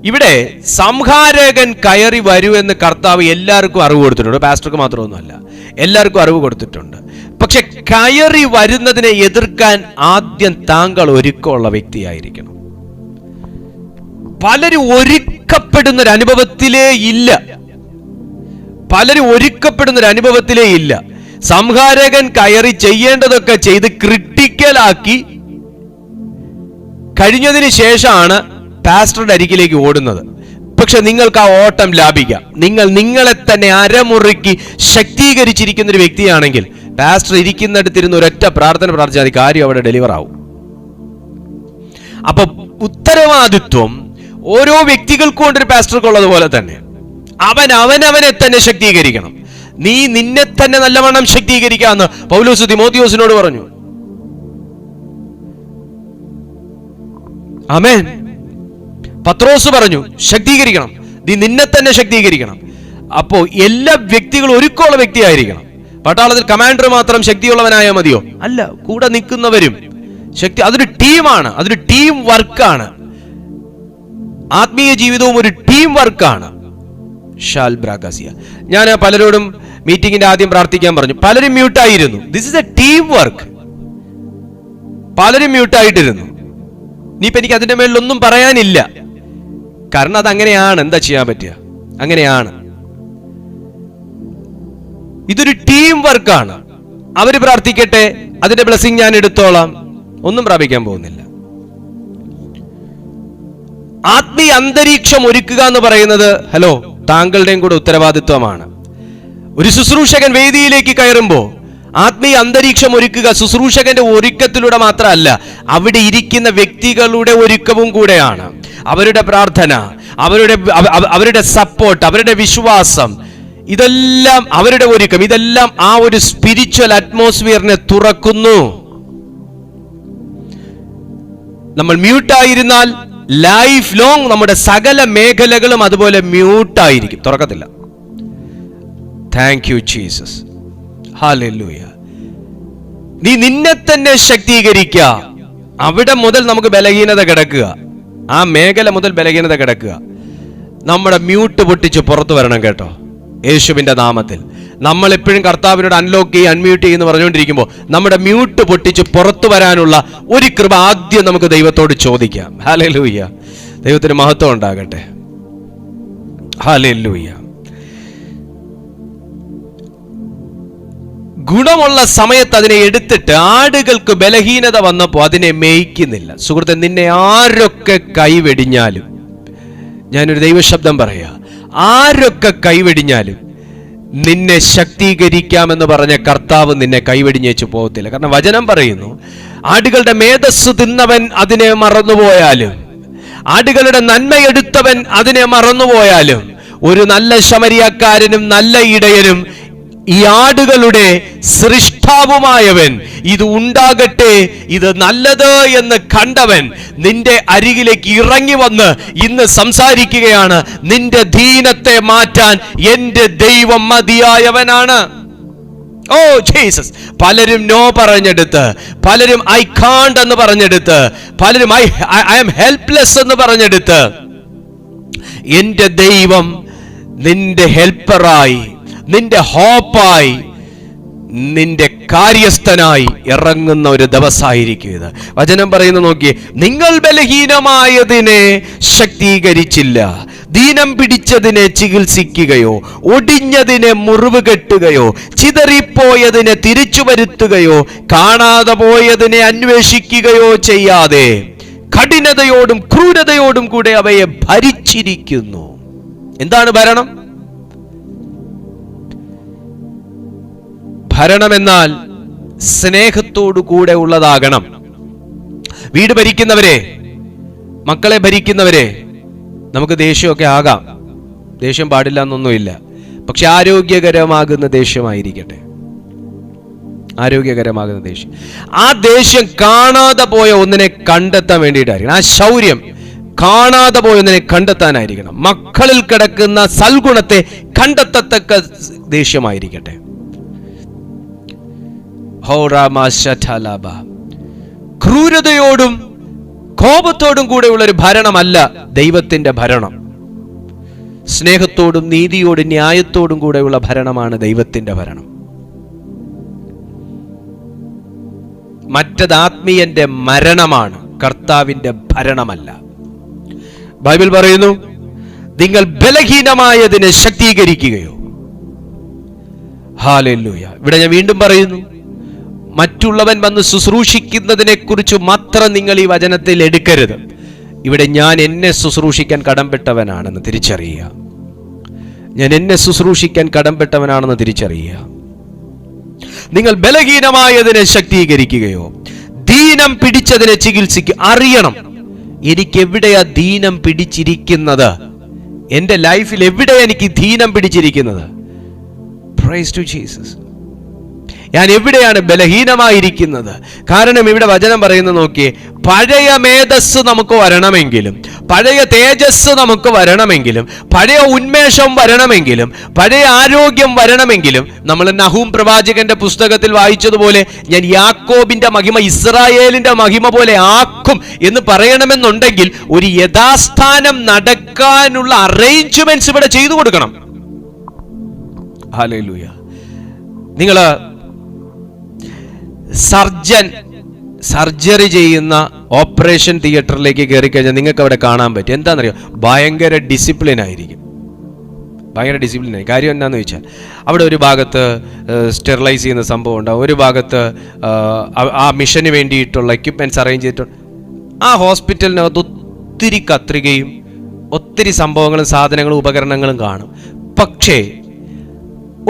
ഇവിടെ സംഹാരകൻ കയറി വരൂ എന്ന് കർത്താവ് എല്ലാവർക്കും അറിവ് കൊടുത്തിട്ടുണ്ട്. പാസ്റ്റർക്ക് മാത്രമൊന്നുമല്ല, എല്ലാവർക്കും അറിവ് കൊടുത്തിട്ടുണ്ട്. പക്ഷെ കയറി വരുന്നതിനെ എതിർക്കാൻ ആദ്യം താങ്കൾ ഒരുക്കമുള്ള വ്യക്തിയായിരിക്കണം. പലരും ഒരുക്കപ്പെടുന്നൊരു അനുഭവത്തിലേ ഇല്ല. പലരും ഒരുക്കപ്പെടുന്നൊരു അനുഭവത്തിലേ ഇല്ല. സംഹാരകൻ കയറി ചെയ്യേണ്ടതൊക്കെ ചെയ്ത് ക്രിട്ടിക്കലാക്കി കഴിഞ്ഞതിന് ശേഷമാണ് പാസ്റ്ററുടെ അരികിലേക്ക് ഓടുന്നത്. പക്ഷെ നിങ്ങൾക്ക് ആ ഓട്ടം ലാഭിക്കാം. നിങ്ങൾ നിങ്ങളെ തന്നെ അരമുറുക്കി ശക്തീകരിച്ചിരിക്കുന്ന ഒരു വ്യക്തിയാണെങ്കിൽ പാസ്റ്റർ ഇരിക്കുന്നിടത്തിരുന്ന് ഒരൊറ്റ പ്രാർത്ഥന പ്രാർത്ഥിച്ചാൽ കാര്യം അവിടെ ഡെലിവർ ആവും. അപ്പൊ ഉത്തരവാദിത്വം ഓരോ വ്യക്തികൾക്കും കൊണ്ടൊരു പാസ്റ്റർക്കുള്ളതുപോലെ തന്നെ അവനവനെ തന്നെ ശക്തീകരിക്കണം. നീ നിന്നെ തന്നെ നല്ലവണ്ണം ശക്തീകരിക്കാന്ന് പൗലോസ് തിമോത്തിയോസിനോട് പറഞ്ഞു. ആമേൻ. പത്രോസ് പറഞ്ഞു, ശക്തീകരിക്കണം, നീ നിന്നെ തന്നെ ശക്തീകരിക്കണം. അപ്പോ എല്ലാ വ്യക്തികളും ഒരുക്കമുള്ള വ്യക്തിയായിരിക്കണം. പട്ടാളത്തിൽ കമാൻഡർ മാത്രം ശക്തിയുള്ളവനായാൽ മതിയോ? അല്ല, കൂടെ നിൽക്കുന്നവരും ശക്തി. അതൊരു ടീമാണ്, അതൊരു ടീം വർക്കാണ്. ആത്മീയ ജീവിതവും ഒരു ടീം വർക്കാണ്. ഞാൻ പലരോടും മീറ്റിംഗിന്റെ ആദ്യം പ്രാർത്ഥിക്കാൻ പറഞ്ഞു. പലരും മ്യൂട്ടായിരുന്നു. This is a team work. പലരും മ്യൂട്ടായിട്ടിരുന്നു. ഇനിയിപ്പോ എനിക്ക് അതിന്റെ മേളിലൊന്നും പറയാനില്ല. കാരണം അത് അങ്ങനെയാണ്. എന്താ ചെയ്യാൻ പറ്റുക? അങ്ങനെയാണ്. ഇതൊരു ടീം വർക്കാണ്. അവർ പ്രാർത്ഥിക്കട്ടെ, അതിന്റെ ബ്ലെസ്സിങ് ഞാൻ എടുത്തോളാം, ഒന്നും പ്രാപിക്കാൻ പോകുന്നില്ല. ആത്മീയ അന്തരീക്ഷം ഒരുക്കുക എന്ന് പറയുന്നത് താങ്കളുടെയും കൂടെ ഉത്തരവാദിത്വമാണ്. ഒരു ശുശ്രൂഷകൻ വേദിയിലേക്ക് കയറുമ്പോൾ ആത്മീയ അന്തരീക്ഷം ഒരുക്കുക ശുശ്രൂഷകന്റെ ഒരുക്കത്തിലൂടെ മാത്രമല്ല, അവിടെ ഇരിക്കുന്ന വ്യക്തികളുടെ ഒരുക്കവും കൂടെയാണ്. അവരുടെ പ്രാർത്ഥന, അവരുടെ സപ്പോർട്ട്, അവരുടെ വിശ്വാസം, ഇതെല്ലാം അവരുടെ ഒരുക്കം, ഇതെല്ലാം ആ ഒരു സ്പിരിച്വൽ അറ്റ്മോസ്ഫിയറിനെ തുറക്കുന്നു. നമ്മൾ മ്യൂട്ടായിരുന്നാൽ ലൈഫ് ലോങ് നമ്മുടെ സകല മേഖലകളും അതുപോലെ മ്യൂട്ടായിരിക്കും, തുറക്കത്തില്ല. Thank you Jesus, hallelujah. നീ നിന്നെ തന്നെ ശക്തീകരിക്കുക. അവിടെ മുതൽ നമുക്ക് ബലഹീനത കിടക്കുക, ആ മേഖല മുതൽ ബലഹീനത കിടക്കുക. നമ്മുടെ മ്യൂട്ട് പൊട്ടിച്ച് പുറത്തു വരണം കേട്ടോ, യേശുവിന്റെ നാമത്തിൽ. നമ്മൾ എപ്പോഴും കർത്താവിനോട് അൺലോക്ക് ചെയ്യും, അൺമ്യൂട്ട് ചെയ്യുന്നു പറഞ്ഞുകൊണ്ടിരിക്കുമ്പോൾ നമ്മുടെ മ്യൂട്ട് പൊട്ടിച്ച് പുറത്തു വരാനുള്ള ഒരു കൃപ ആദ്യം നമുക്ക് ദൈവത്തോട് ചോദിക്കാം. ഹല്ലേലൂയ, ദൈവത്തിന് മഹത്വം ഉണ്ടാകട്ടെ. ഹല്ലേലൂയ. ഗുണമുള്ള സമയത്ത് അതിനെ എടുത്തിട്ട് ആടുകൾക്ക് ബലഹീനത വന്നപ്പോൾ അതിനെ മേയ്ക്കുന്നില്ല. സുഹൃത്തെ, നിന്നെ ആരൊക്കെ കൈവെടിഞ്ഞാലും, ഞാനൊരു ദൈവശബ്ദം പറയാ, ആരൊക്കെ കൈവെടിഞ്ഞാലും നിന്നെ ശക്തീകരിക്കാമെന്ന് പറഞ്ഞ കർത്താവ് നിന്നെ കൈവെടിഞ്ഞേച്ചു പോകത്തില്ല. കാരണം വചനം പറയുന്നു, ആടുകളുടെ മേധസ് തിന്നവൻ അതിനെ മറന്നുപോയാലും, ആടുകളുടെ നന്മയെടുത്തവൻ അതിനെ മറന്നുപോയാലും, ഒരു നല്ല ശമരിയക്കാരനും നല്ല ഇടയനും ഈ ആടുകളുടെ സൃഷ്ടാവുമായവൻ ഇത് ഉണ്ടാകട്ടെ, ഇത് നല്ലത് എന്ന് കണ്ടവൻ നിന്റെ അരികിലേക്ക് ഇറങ്ങി വന്ന് ഇന്ന് സംസാരിക്കുകയാണ്, നിന്റെ ദീനത്തെ മാറ്റാൻ എന്റെ ദൈവം മതിയായവനാണ്. Oh Jesus. പലരും നോ പറഞ്ഞെടുത്ത്, പലരും ഐ കാണ്ട് എന്ന് പറഞ്ഞെടുത്ത്, പലരും ഐ ആം ഹെൽപ്ലെസ് എന്ന് പറഞ്ഞെടുത്ത്, എന്റെ ദൈവം നിന്റെ ഹെൽപ്പറായി, നിന്റെ ഹോപ്പായി, നിന്റെ കാര്യസ്ഥനായി ഇറങ്ങുന്ന ഒരു ദിവസമായിരിക്കും ഇത്. വചനം പറയുന്നു, നോക്കിയേ, നിങ്ങൾ ബലഹീനമായതിനെ ശക്തീകരിച്ചില്ല, ദീനം പിടിച്ചതിനെ ചികിത്സിക്കുകയോ ഒടിഞ്ഞതിനെ മുറിവ് കെട്ടുകയോ ചിതറിപ്പോയതിനെ തിരിച്ചു വരുത്തുകയോ കാണാതെ പോയതിനെ അന്വേഷിക്കുകയോ ചെയ്യാതെ കഠിനതയോടും ക്രൂരതയോടും കൂടെ അവയെ ഭരിച്ചിരിക്കുന്നു. എന്താണ് ഭരണം? ഭരണമെന്നാൽ സ്നേഹത്തോടു കൂടെ ഉള്ളതാകണം. വീട് ഭരിക്കുന്നവരെ, മക്കളെ ഭരിക്കുന്നവരെ, നമുക്ക് ദേഷ്യമൊക്കെ ആകാം, ദേഷ്യം പാടില്ല എന്നൊന്നുമില്ല. പക്ഷെ ആരോഗ്യകരമാകുന്ന ദേഷ്യമായിരിക്കട്ടെ, ആരോഗ്യകരമാകുന്ന ദേഷ്യം. ആ ദേഷ്യം കാണാതെ പോയ ഒന്നിനെ കണ്ടെത്താൻ വേണ്ടിയിട്ടായിരിക്കണം. ആ ശൗര്യം കാണാതെ പോയ ഒന്നിനെ കണ്ടെത്താനായിരിക്കണം. മക്കളിൽ കിടക്കുന്ന സൽഗുണത്തെ കണ്ടെത്തത്തക്ക ദേഷ്യമായിരിക്കട്ടെ. ക്രൂരതയോടും കോപത്തോടും കൂടെയുള്ള ഒരു ഭരണമല്ല ദൈവത്തിന്റെ ഭരണം. സ്നേഹത്തോടും നീതിയോടും ന്യായത്തോടും കൂടെയുള്ള ഭരണമാണ് ദൈവത്തിന്റെ ഭരണം. മറ്റത് ആത്മീയന്റെ മരണമാണ്, കർത്താവിന്റെ ഭരണമല്ല. ബൈബിൾ പറയുന്നു, നിങ്ങൾ ബലഹീനമായതിനെ ശക്തീകരിക്കുകയോ. ഹല്ലേലൂയ. ഇവിടെ ഞാൻ വീണ്ടും പറയുന്നു, മറ്റുള്ളവൻ വന്ന് ശുശ്രൂഷിക്കുന്നതിനെ കുറിച്ച് മാത്രം നിങ്ങൾ ഈ വചനത്തിൽ എടുക്കരുത്. ഇവിടെ ഞാൻ എന്നെ ശുശ്രൂഷിക്കാൻ കടംപെട്ടവനാണെന്ന് തിരിച്ചറിയുക. ഞാൻ എന്നെ ശുശ്രൂഷിക്കാൻ കടംപെട്ടവനാണെന്ന് തിരിച്ചറിയുക. നിങ്ങൾ ബലഹീനമായതിനെ ശക്തീകരിക്കുകയോ ദീനം പിടിച്ചതിനെ ചികിത്സിക്കുക. അറിയണം, എനിക്ക് എവിടെയാ ദീനം പിടിച്ചിരിക്കുന്നത്, എൻ്റെ ലൈഫിൽ എവിടെയാ എനിക്ക് ദീനം പിടിച്ചിരിക്കുന്നത്. Praise to Jesus. ഞാൻ എവിടെയാണ് ബലഹീനമായിരിക്കുന്നത്? കാരണം ഇവിടെ വചനം പറയുന്നത് നോക്കിയേ, പഴയ മേധസ് നമുക്ക് വരണമെങ്കിലും, പഴയ തേജസ് നമുക്ക് വരണമെങ്കിലും, പഴയ ഉന്മേഷം വരണമെങ്കിലും, പഴയ ആരോഗ്യം വരണമെങ്കിലും, നമ്മൾ നഹൂം പ്രവാചകന്റെ പുസ്തകത്തിൽ വായിച്ചതുപോലെ ഞാൻ യാക്കോബിന്റെ മഹിമ ഇസ്രായേലിന്റെ മഹിമ പോലെ ആക്കും എന്ന് പറയണമെന്നുണ്ടെങ്കിൽ ഒരു യഥാസ്ഥാനം നടക്കാനുള്ള അറേഞ്ച്മെന്റ്സ് ഇവിടെ ചെയ്തു കൊടുക്കണം. ഹല്ലേലൂയ. നിങ്ങൾ സർജറി ചെയ്യുന്ന ഓപ്പറേഷൻ തിയേറ്ററിലേക്ക് കയറി കഴിഞ്ഞാൽ നിങ്ങൾക്ക് അവിടെ കാണാൻ പറ്റും. എന്താണെന്നറിയോ? ഭയങ്കര ഡിസിപ്ലിൻ ആയിരിക്കും. ഭയങ്കര ഡിസിപ്ലിനായി. കാര്യം എന്നാന്ന് ചോദിച്ചാൽ അവിടെ ഒരു ഭാഗത്ത് സ്റ്റെറിലൈസ് ചെയ്യുന്ന സംഭവം ഉണ്ടാവും, ഒരു ഭാഗത്ത് ആ മിഷന് വേണ്ടിയിട്ടുള്ള എക്യുപ്മെൻറ്റ്സ് അറേഞ്ച് ചെയ്തിട്ടുണ്ട്. ആ ഹോസ്പിറ്റലിനകത്ത് ഒത്തിരി കത്രികയും ഒത്തിരി സംഭവങ്ങളും സാധനങ്ങളും ഉപകരണങ്ങളും കാണും. പക്ഷേ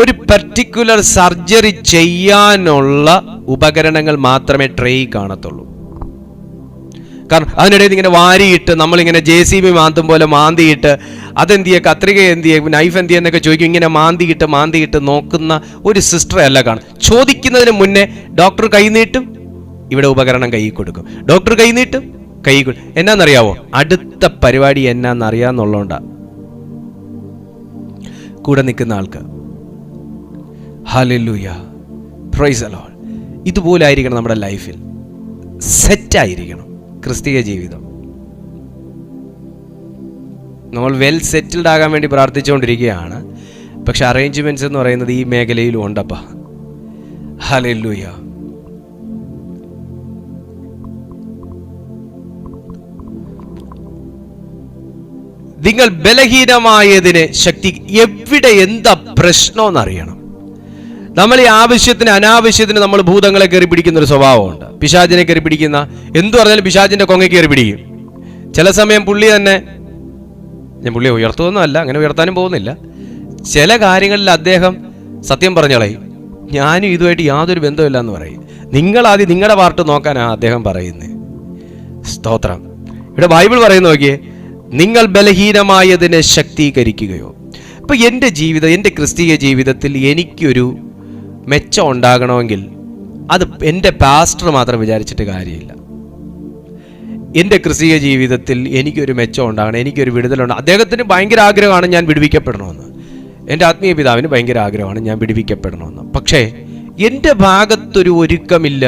ഒരു പർട്ടിക്കുലർ സർജറി ചെയ്യാനുള്ള ഉപകരണങ്ങൾ മാത്രമേ ട്രേ കാണത്തുള്ളൂ. കാരണം അതിനിടയിൽ ഇങ്ങനെ വാരിയിട്ട് നമ്മളിങ്ങനെ JCB മാന്തും പോലെ മാന്തിയിട്ട് അതെന്തിയെ, കത്രിക എന്തിയെ, നൈഫ് എന്തിയെ എന്നൊക്കെ ചോദിക്കും. ഇങ്ങനെ മാന്തിയിട്ട് നോക്കുന്ന ഒരു സിസ്റ്ററെ അല്ല കാണും. ചോദിക്കുന്നതിന് മുന്നേ ഡോക്ടർ കൈ നീട്ടും, ഇവിടെ ഉപകരണം കൈ കൊടുക്കും. ഡോക്ടർ കൈ നീട്ടും, കൈ കൊടുക്കും. എന്നാന്നറിയാവോ? അടുത്ത പരിപാടി എന്നാന്നറിയാന്നുള്ളതുകൊണ്ടാ കൂടെ നിൽക്കുന്ന ആൾക്ക്. Hallelujah, price the Lord. ഇതുപോലെ ആയിരിക്കണം നമ്മുടെ ലൈഫിൽ, സെറ്റായിരിക്കണം ക്രിസ്തീയ ജീവിതം. നമ്മൾ വെൽ സെറ്റിൽഡ് ആകാൻ വേണ്ടി പ്രാർത്ഥിച്ചുകൊണ്ടിരിക്കുകയാണ്. പക്ഷെ അറേഞ്ച്മെന്റ്സ് എന്ന് പറയുന്നത് ഈ മേഖലയിലും ഉണ്ടപ്പാ. ഹല്ലേലൂയ. നിങ്ങൾ ബലഹീനമായതിന് ശക്തി. എവിടെ എന്താ പ്രശ്നമെന്നറിയണം. നമ്മൾ ഈ ആവശ്യത്തിന് അനാവശ്യത്തിന് നമ്മൾ ഭൂതങ്ങളെ കയറി പിടിക്കുന്ന ഒരു സ്വഭാവമുണ്ട്. പിശാചിനെ കയറി പിടിക്കുന്ന, എന്തു പറഞ്ഞാലും പിശാചിന്റെ കൊങ്ങ കയറി പിടിക്കും. ചില സമയം പുള്ളി തന്നെ, ഞാൻ പുള്ളിയെ ഉയർത്തുമെന്നല്ല, അങ്ങനെ ഉയർത്താനും പോകുന്നില്ല. ചില കാര്യങ്ങളിൽ അദ്ദേഹം സത്യം പറഞ്ഞോളയും, ഞാനും ഇതുമായിട്ട് യാതൊരു ബന്ധമില്ല എന്ന് പറയും. നിങ്ങളാദ്യം നിങ്ങളുടെ പാർട്ട് നോക്കാനാണ് അദ്ദേഹം പറയുന്നത്. സ്തോത്രം. ഇവിടെ ബൈബിൾ പറയുന്ന നോക്കിയേ, നിങ്ങൾ ബലഹീനമായതിനെ ശക്തീകരിക്കുകയോ. ഇപ്പം എൻ്റെ ജീവിതം, എൻ്റെ ക്രിസ്തീയ ജീവിതത്തിൽ എനിക്കൊരു മെച്ചം ഉണ്ടാകണമെങ്കിൽ അത് എൻ്റെ പാസ്റ്റർ മാത്രം വിചാരിച്ചിട്ട് കാര്യമില്ല. എൻ്റെ ക്രിസ്തീയ ജീവിതത്തിൽ എനിക്കൊരു മെച്ചം ഉണ്ടാകണം, എനിക്കൊരു വിടുതലുണ്ടാകണം. അദ്ദേഹത്തിന് ഭയങ്കര ആഗ്രഹമാണ് ഞാൻ വിടുവിക്കപ്പെടണമെന്ന്. എൻ്റെ ആത്മീയ പിതാവിന് ഭയങ്കര ആഗ്രഹമാണ് ഞാൻ വിടുവിക്കപ്പെടണമെന്ന്. പക്ഷേ എൻ്റെ ഭാഗത്തൊരു ഒരുക്കമില്ല.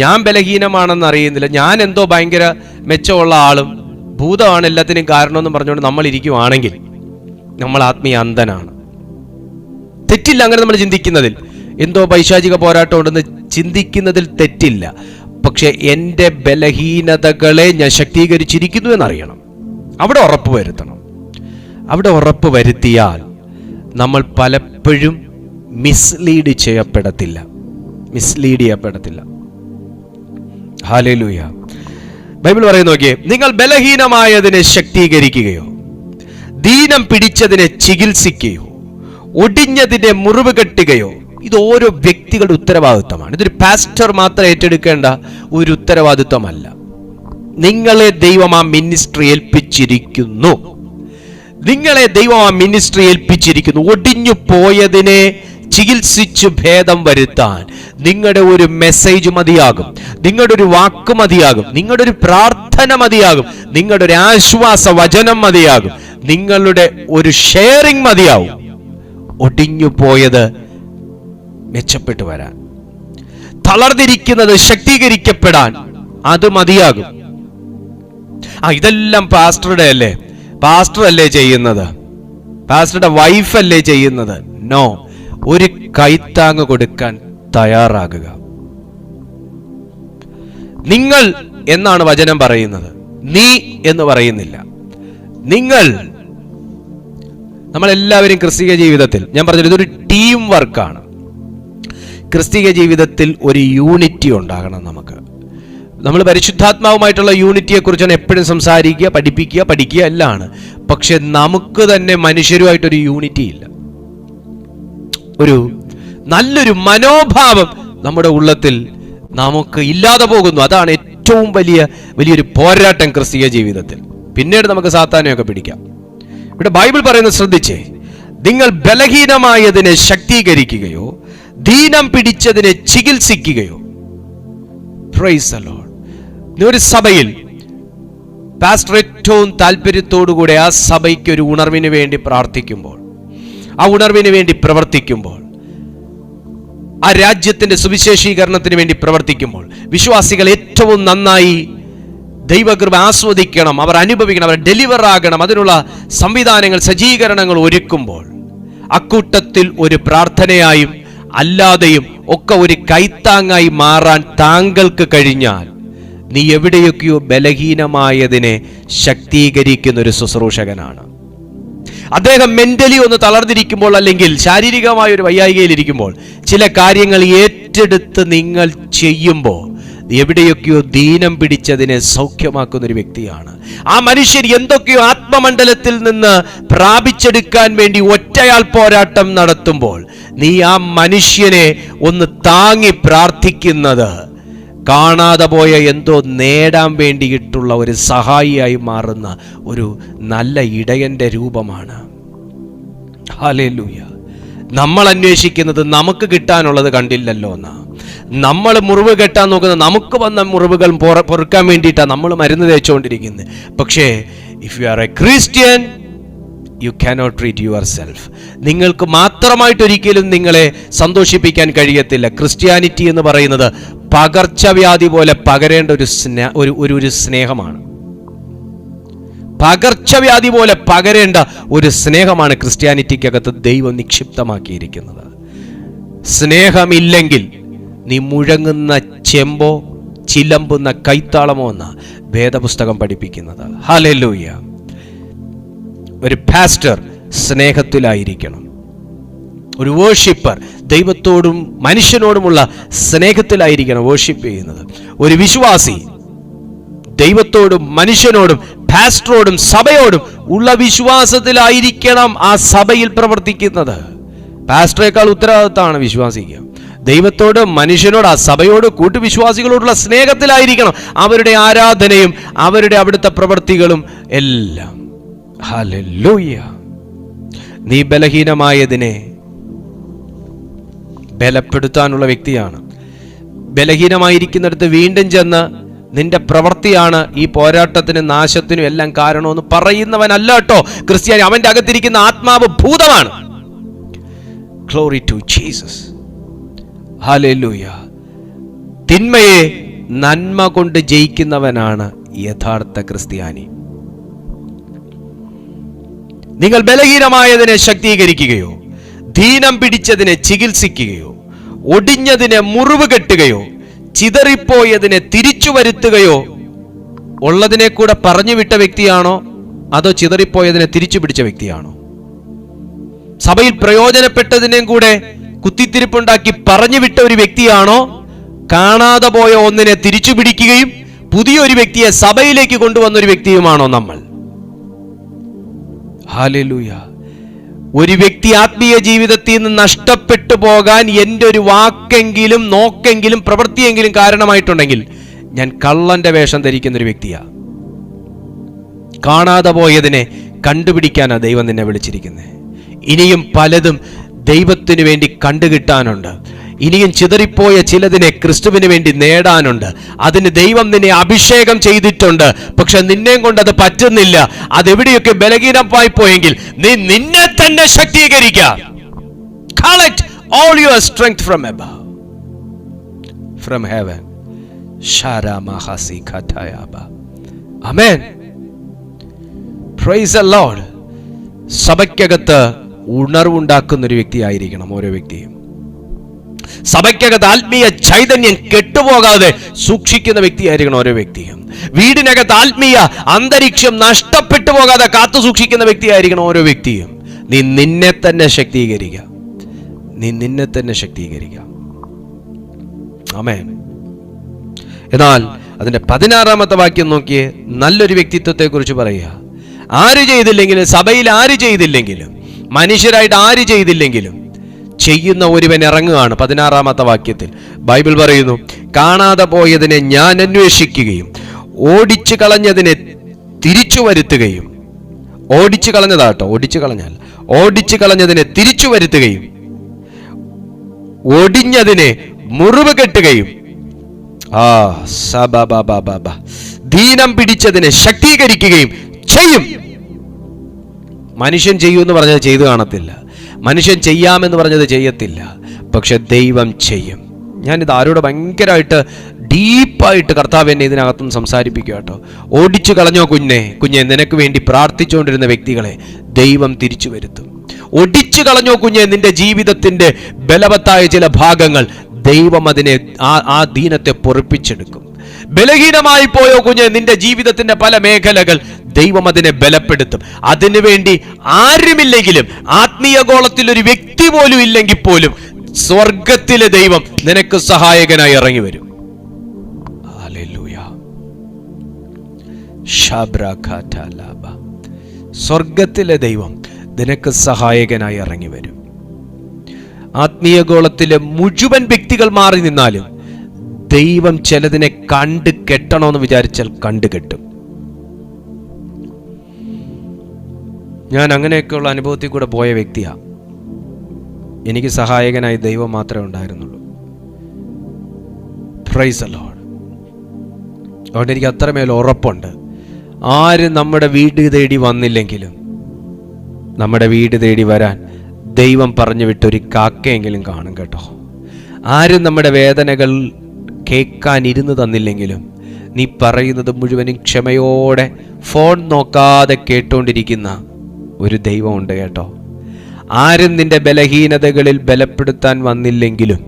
ഞാൻ ബലഹീനമാണെന്ന് അറിയുന്നില്ല. ഞാൻ എന്തോ ഭയങ്കര മെച്ചമുള്ള ആളും ഭൂതമാണ് എല്ലാത്തിനും കാരണമെന്ന് പറഞ്ഞുകൊണ്ട് നമ്മൾ ഇരിക്കുവാണെങ്കിൽ നമ്മൾ ആത്മീയ അന്ധനാണ്. തെറ്റില്ല അങ്ങനെ നമ്മൾ ചിന്തിക്കുന്നതിൽ. എന്തോ പൈശാചിക പോരാട്ടം ഉണ്ടെന്ന് ചിന്തിക്കുന്നതിൽ തെറ്റില്ല. പക്ഷെ എൻ്റെ ബലഹീനതകളെ ഞാൻ ശക്തീകരിച്ചിരിക്കുന്നു എന്നറിയണം. അവിടെ ഉറപ്പ് വരുത്തണം. അവിടെ ഉറപ്പ് വരുത്തിയാൽ നമ്മൾ പലപ്പോഴും മിസ്ലീഡ് ചെയ്യപ്പെടത്തില്ല. ഹല്ലേലൂയ. ബൈബിൾ പറയുന്നു നോക്കിയേ, നിങ്ങൾ ബലഹീനമായതിനെ ശക്തീകരിക്കുകയോ ദീനം പിടിച്ചതിനെ ചികിത്സിക്കുകയോ ഒടിഞ്ഞതിനെ മുറിവ് കെട്ടുകയോ. ഇത് ഓരോ വ്യക്തികളുടെ ഉത്തരവാദിത്വമാണ്. ഇതൊരു പാസ്റ്റർ മാത്രം ഏറ്റെടുക്കേണ്ട ഒരു ഉത്തരവാദിത്വമല്ല. നിങ്ങളെ ദൈവം ആ മിനിസ്ട്രി ഏൽപ്പിച്ചിരിക്കുന്നു. ഒടിഞ്ഞു പോയതിനെ ചികിത്സിച്ചു ഭേദം വരുത്താൻ നിങ്ങളുടെ ഒരു മെസ്സേജ് മതിയാകും, നിങ്ങളുടെ ഒരു വാക്ക് മതിയാകും, നിങ്ങളുടെ ഒരു പ്രാർത്ഥന മതിയാകും, നിങ്ങളുടെ ഒരു ആശ്വാസ വചനം മതിയാകും, നിങ്ങളുടെ ഒരു ഷെയറിംഗ് മതിയാവും. ഒടിഞ്ഞു പോയത് മെച്ചപ്പെട്ടു വരാൻ, തളർന്നിരിക്കുന്നത് ശക്തീകരിക്കപ്പെടാൻ അത് മതിയാകും. ഇതെല്ലാം പാസ്റ്ററുടെ അല്ലേ, പാസ്റ്റർ അല്ലേ ചെയ്യുന്നത്, പാസ്റ്ററുടെ വൈഫല്ലേ ചെയ്യുന്നത്? നോ. ഒരു കൈത്താങ് കൊടുക്കാൻ തയ്യാറാകുക. നിങ്ങൾ എന്നാണ് വചനം പറയുന്നത്, നീ എന്ന് പറയുന്നില്ല. നിങ്ങൾ, നമ്മളെല്ലാവരും ക്രിസ്തീയ ജീവിതത്തിൽ, ഞാൻ പറഞ്ഞത് ഇതൊരു ടീം വർക്കാണ്. ക്രിസ്തീയ ജീവിതത്തിൽ ഒരു യൂണിറ്റി ഉണ്ടാകണം നമുക്ക്. നമ്മൾ പരിശുദ്ധാത്മാവുമായിട്ടുള്ള യൂണിറ്റിയെ കുറിച്ചാണ് എപ്പോഴും സംസാരിക്കുക, പഠിക്കുക എല്ലാം. പക്ഷെ നമുക്ക് തന്നെ മനുഷ്യരുമായിട്ടൊരു യൂണിറ്റി ഇല്ല. ഒരു നല്ലൊരു മനോഭാവം നമ്മുടെ ഉള്ളത്തിൽ നമുക്ക് ഇല്ലാതെ പോകുന്നു. അതാണ് ഏറ്റവും വലിയൊരു പോരാട്ടം ക്രിസ്തീയ ജീവിതത്തിൽ. പിന്നീട് നമുക്ക് സാത്താനെയൊക്കെ പിടിക്കാം. ഇവിടെ ബൈബിൾ പറയുന്നത് ശ്രദ്ധിച്ചേ, നിങ്ങൾ ബലഹീനമായതിനെ ശക്തീകരിക്കുകയോ ദീനം പിടിച്ചതിനെ ചികിത്സിക്കുകയോ. Praise the lord. ഒരു സഭയിൽ പാസ്റ്റർ ഏറ്റവും താല്പര്യത്തോടുകൂടെ ആ സഭയ്ക്ക് ഒരു ഉണർവിന് വേണ്ടി പ്രാർത്ഥിക്കുമ്പോൾ, ആ ഉണർവിന് വേണ്ടി പ്രവർത്തിക്കുമ്പോൾ, ആ രാജ്യത്തിന്റെ സുവിശേഷീകരണത്തിന് വേണ്ടി പ്രവർത്തിക്കുമ്പോൾ, വിശ്വാസികൾ ഏറ്റവും നന്നായി ദൈവകൃപ ആസ്വദിക്കണം, അവർ അനുഭവിക്കണം, അവർ ഡെലിവർ ആകണം, അതിനുള്ള സംവിധാനങ്ങൾ, സജ്ജീകരണങ്ങൾ ഒരുക്കുമ്പോൾ, അക്കൂട്ടത്തിൽ ഒരു പ്രാർത്ഥനയായും അല്ലാതെയും ഒക്കെ ഒരു കൈത്താങ്ങായി മാറാൻ താങ്കൾക്ക് കഴിഞ്ഞാൽ നീ എവിടെയൊക്കെയോ ബലഹീനമായതിനെ ശക്തീകരിക്കുന്ന ഒരു ശുശ്രൂഷകനാണ്. അദ്ദേഹം മെന്റലി ഒന്ന് തളർന്നിരിക്കുമ്പോൾ, അല്ലെങ്കിൽ ശാരീരികമായ ഒരു വൈയായികയിലിരിക്കുമ്പോൾ, ചില കാര്യങ്ങൾ ഏറ്റെടുത്ത് നിങ്ങൾ ചെയ്യുമ്പോൾ എവിടെയൊക്കെയോ ദീനം പിടിച്ചതിനെ സൗഖ്യമാക്കുന്ന ഒരു വ്യക്തിയാണ് ആ മനുഷ്യൻ. എന്തൊക്കെയോ ആത്മമണ്ഡലത്തിൽ നിന്ന് പ്രാപിച്ചെടുക്കാൻ വേണ്ടി ഒറ്റയാൾ പോരാട്ടം നടത്തുമ്പോൾ നീ ആ മനുഷ്യനെ ഒന്ന് താങ്ങി പ്രാർത്ഥിക്കുന്നത് കാണാതെ പോയ എന്തോ നേടാൻ വേണ്ടിയിട്ടുള്ള ഒരു സഹായിയായി മാറുന്ന ഒരു നല്ല ഇടയന്റെ രൂപമാണ്. ഹല്ലേലൂയ. നമ്മൾ അന്വേഷിക്കുന്നത് നമുക്ക് കിട്ടാനുള്ളത് കണ്ടില്ലല്ലോ എന്നാ. നമ്മൾ മുറിവ് കെട്ടാൻ നോക്കുന്നത് നമുക്ക് വന്ന മുറിവുകൾ പൊറുക്കാൻ വേണ്ടിയിട്ടാണ് നമ്മൾ മരുന്ന് തേച്ചുകൊണ്ടിരിക്കുന്നത്. പക്ഷേ if you are a Christian, you cannot treat yourself. നിങ്ങൾക്ക് മാത്രമായിട്ടൊരിക്കലും നിങ്ങളെ സന്തോഷിപ്പിക്കാൻ കഴിയത്തില്ല. ക്രിസ്ത്യാനിറ്റി എന്ന് പറയുന്നത് പകർച്ചവ്യാധി പോലെ പകരേണ്ട ഒരു സ്നേഹമാണ്. പകർച്ചവ്യാധി പോലെ പകരേണ്ട ഒരു സ്നേഹമാണ് ക്രിസ്ത്യാനിറ്റിക്കകത്ത് ദൈവം നിക്ഷിപ്തമാക്കിയിരിക്കുന്നത്. സ്നേഹമില്ലെങ്കിൽ നീ മുഴങ്ങുന്ന ചെമ്പോ ചിലമ്പുന്ന കൈത്താളമോ എന്ന വേദപുസ്തകം പഠിപ്പിക്കുന്നത്. ഹല്ലേലൂയ. ഒരു പാസ്റ്റർ സ്നേഹത്തിലായിരിക്കണം. ഒരു വേർഷിപ്പർ ദൈവത്തോടും മനുഷ്യനോടുമുള്ള സ്നേഹത്തിലായിരിക്കണം വേർഷിപ്പ് ചെയ്യുന്നത്. ഒരു വിശ്വാസി ദൈവത്തോടും മനുഷ്യനോടും പാസ്റ്ററോടും സഭയോടും ഉള്ള വിശ്വാസത്തിലായിരിക്കണം ആ സഭയിൽ പ്രവർത്തിക്കുന്നത്. പാസ്റ്ററേക്കാൾ ഉത്തരവാദിത്തമാണ് വിശ്വാസിക്ക്. ദൈവത്തോട്, മനുഷ്യനോട്, ആ സഭയോട്, കൂട്ടുവിശ്വാസികളോടുള്ള സ്നേഹത്തിലായിരിക്കണം അവരുടെ ആരാധനയും അവരുടെ അവിടുത്തെ പ്രവൃത്തികളും എല്ലാം. ഹല്ലേലൂയ. നീ ബലഹീനമായതിനെ ബലപ്പെടുത്താനുള്ള വ്യക്തിയാണ്. ബലഹീനമായിരിക്കുന്നിടത്ത് വീണ്ടും ചെന്ന് നിന്റെ പ്രവൃത്തിയാണ് ഈ പോരാട്ടത്തിനും നാശത്തിനും എല്ലാം കാരണമെന്ന് പറയുന്നവനല്ല കേട്ടോ ക്രിസ്ത്യാനി. അവന്റെ അകത്തിരിക്കുന്ന ആത്മാവ് ഭൂതമാണ്. Glory to Jesus. ഹല്ലേലൂയ. തിന്മയെ നന്മ കൊണ്ട് ജയിക്കുന്നവനാണ് യഥാർത്ഥ ക്രിസ്ത്യാനി. നിങ്ങൾ ബലഹീനമായതിനെ ശക്തീകരിക്കുകയോ, ദീനം പിടിച്ചതിനെ ചികിത്സിക്കുകയോ, ഒടിഞ്ഞതിനെ മുറിവ് കെട്ടുകയോ, ചിതറിപ്പോയതിനെ തിരിച്ചു വരുത്തുകയോ ഉള്ളതിനെ കൂടെ പറഞ്ഞു വിട്ട വ്യക്തിയാണോ അതോ ചിതറിപ്പോയതിനെ തിരിച്ചു പിടിച്ച വ്യക്തിയാണോ? സഭയിൽ പ്രയോജനപ്പെട്ടതിനെയും കൂടെ കുത്തിത്തിരിപ്പുണ്ടാക്കി പറഞ്ഞു വിട്ട ഒരു വ്യക്തിയാണോ കാണാതെ പോയ ഒന്നിനെ തിരിച്ചു പിടിക്കുകയും പുതിയൊരു വ്യക്തിയെ സഭയിലേക്ക് കൊണ്ടുവന്ന ഒരു വ്യക്തിയുമാണോ നമ്മൾ? ഹല്ലേലൂയ. ഒരു വ്യക്തി ആത്മീയ ജീവിതത്തിൽ നിന്ന് നഷ്ടപ്പെട്ടു പോകാൻ എൻ്റെ ഒരു വാക്കെങ്കിലും നോക്കെങ്കിലും പ്രവൃത്തിയെങ്കിലും കാരണമായിട്ടുണ്ടെങ്കിൽ ഞാൻ കള്ളന്റെ വേഷം ധരിക്കുന്ന ഒരു വ്യക്തിയാ. കാണാതെ പോയതിനെ കണ്ടുപിടിക്കാനാണ് ദൈവം നിന്നെ വിളിച്ചിരിക്കുന്നത്. ഇനിയും പലതും ദൈവത്തിന് വേണ്ടി കണ്ടുകിട്ടാനുണ്ട്. ഇനിയും ചിതറിപ്പോയ ചിലതിനെ ക്രിസ്തുവിന് വേണ്ടി നേടാനുണ്ട്. അതിന് ദൈവം നിന്നെ അഭിഷേകം ചെയ്തിട്ടുണ്ട്. പക്ഷെ നിന്നെയും കൊണ്ട് അത് പറ്റുന്നില്ല. അതെവിടെയൊക്കെ ബലഹീനമായി പോയെങ്കിൽ നീ നിന്നെ തന്നെ ശക്തീകരിക്കുക. Collect all your strength from above, from heaven. Sharamahasi khatayaba. Amen. Praise the Lord. സഭയ്ക്കകത്ത് ഉണർവുണ്ടാക്കുന്ന ഒരു വ്യക്തിയായിരിക്കണം ഓരോ വ്യക്തിയും. സഭയ്ക്കകത്ത് ആത്മീയ ചൈതന്യം കെട്ടുപോകാതെ സൂക്ഷിക്കുന്ന വ്യക്തിയായിരിക്കണം ഓരോ വ്യക്തിയും. വീടിനകത്ത് ആത്മീയ അന്തരീക്ഷം നഷ്ടപ്പെട്ടു പോകാതെ കാത്തു സൂക്ഷിക്കുന്ന വ്യക്തിയായിരിക്കണം ഓരോ വ്യക്തിയും. നീ നിന്നെ തന്നെ ശക്തീകരിക്കുക. നീ നിന്നെ തന്നെ ശക്തീകരിക്കുക. ആമേൻ. എന്നാൽ അതിന്റെ 16-ാമത്തെ വാക്യം നോക്കിയേ. നല്ലൊരു വ്യക്തിത്വത്തെ കുറിച്ച് പറയുക. ആര് ചെയ്തില്ലെങ്കിലും, സഭയിൽ ആര് ചെയ്തില്ലെങ്കിലും, മനുഷ്യരായിട്ട് ആര് ചെയ്തില്ലെങ്കിലും ചെയ്യുന്ന ഒരുവൻ ഇറങ്ങുകയാണ്. 16-ാമത്തെ വാക്യത്തിൽ ബൈബിൾ പറയുന്നു, കാണാതെ പോയതിനെ ഞാൻ അന്വേഷിക്കുകയും ഓടിച്ചു കളഞ്ഞതിനെ തിരിച്ചു വരുത്തുകയും. ഓടിച്ചു കളഞ്ഞതാട്ടോ, ഓടിച്ചു കളഞ്ഞതിനെ തിരിച്ചു വരുത്തുകയും ഒടിഞ്ഞതിനെ മുറിവ് കെട്ടുകയും ദീനം പിടിച്ചതിനെ ശക്തീകരിക്കുകയും ചെയ്യും. മനുഷ്യൻ ചെയ്യുമെന്ന് പറഞ്ഞത് ചെയ്തു കാണത്തില്ല. മനുഷ്യൻ ചെയ്യാമെന്ന് പറഞ്ഞത് ചെയ്യത്തില്ല. പക്ഷെ ദൈവം ചെയ്യും. ഞാനിത് ആരോട് ഭയങ്കരമായിട്ട് ഡീപ്പായിട്ട് കർത്താവ് എന്നെ ഇതിനകത്തുനിന്ന് സംസാരിപ്പിക്കുക കേട്ടോ. ഓടിച്ചു കളഞ്ഞോ കുഞ്ഞെ, നിനക്ക് വേണ്ടി പ്രാർത്ഥിച്ചുകൊണ്ടിരുന്ന വ്യക്തികളെ ദൈവം തിരിച്ചു വരുത്തും. ഒടിച്ചു കളഞ്ഞോ കുഞ്ഞെ, നിന്റെ ജീവിതത്തിന്റെ ബലവത്തായ ചില ഭാഗങ്ങൾ ദൈവം അതിനെ ആ ദീനത്തെ പൊറിപ്പിച്ചെടുക്കും. ബലഹീനമായി പോയോ കുഞ്ഞ്, നിന്റെ ജീവിതത്തിന്റെ പല മേഖലകൾ ദൈവം അതിനെ ബലപ്പെടുത്തും. അതിനുവേണ്ടി ആരുമില്ലെങ്കിലും, ആത്മീയ ഗോളത്തിൽ ഒരു വ്യക്തി പോലും ഇല്ലെങ്കിൽ പോലും സ്വർഗത്തിലെ ദൈവം നിനക്ക് സഹായകനായി ഇറങ്ങി വരും. ഹല്ലേലൂയ. സ്വർഗത്തിലെ ദൈവം നിനക്ക് സഹായകനായി ഇറങ്ങി വരും. ആത്മീയ ഗോളത്തിലെ മുഴുവൻ വ്യക്തികൾ മാറി നിന്നാലും ദൈവം ചിലതിനെ കണ്ടു കെട്ടണമെന്ന് വിചാരിച്ചാൽ കണ്ടുകെട്ടും. ഞാൻ അങ്ങനെയൊക്കെയുള്ള അനുഭവത്തിൽ കൂടെ പോയ വ്യക്തിയാ. എനിക്ക് സഹായകനായി ദൈവം മാത്രമേ ഉണ്ടായിരുന്നുള്ളൂ. Price the Lord. അതുകൊണ്ട് എനിക്ക് അത്രമേൽ ഉറപ്പുണ്ട്, ആരും നമ്മുടെ വീട് തേടി വന്നില്ലെങ്കിലും നമ്മുടെ വീട് തേടി വരാൻ ദൈവം പറഞ്ഞു വിട്ടൊരു കാക്കയെങ്കിലും കാണും കേട്ടോ. ആരും നമ്മുടെ വേദനകൾ കേൾക്കാൻ ഇരുന്ന് തന്നില്ലെങ്കിലും നീ പറയുന്നത് മുഴുവനും ക്ഷമയോടെ ഫോൺ നോക്കാതെ കേട്ടുകൊണ്ടിരിക്കുന്ന ഒരു ദൈവമുണ്ട് കേട്ടോ. ആരും നിന്റെ ബലഹീനതകളിൽ ബലപ്പെടുത്താൻ വന്നില്ലെങ്കിലും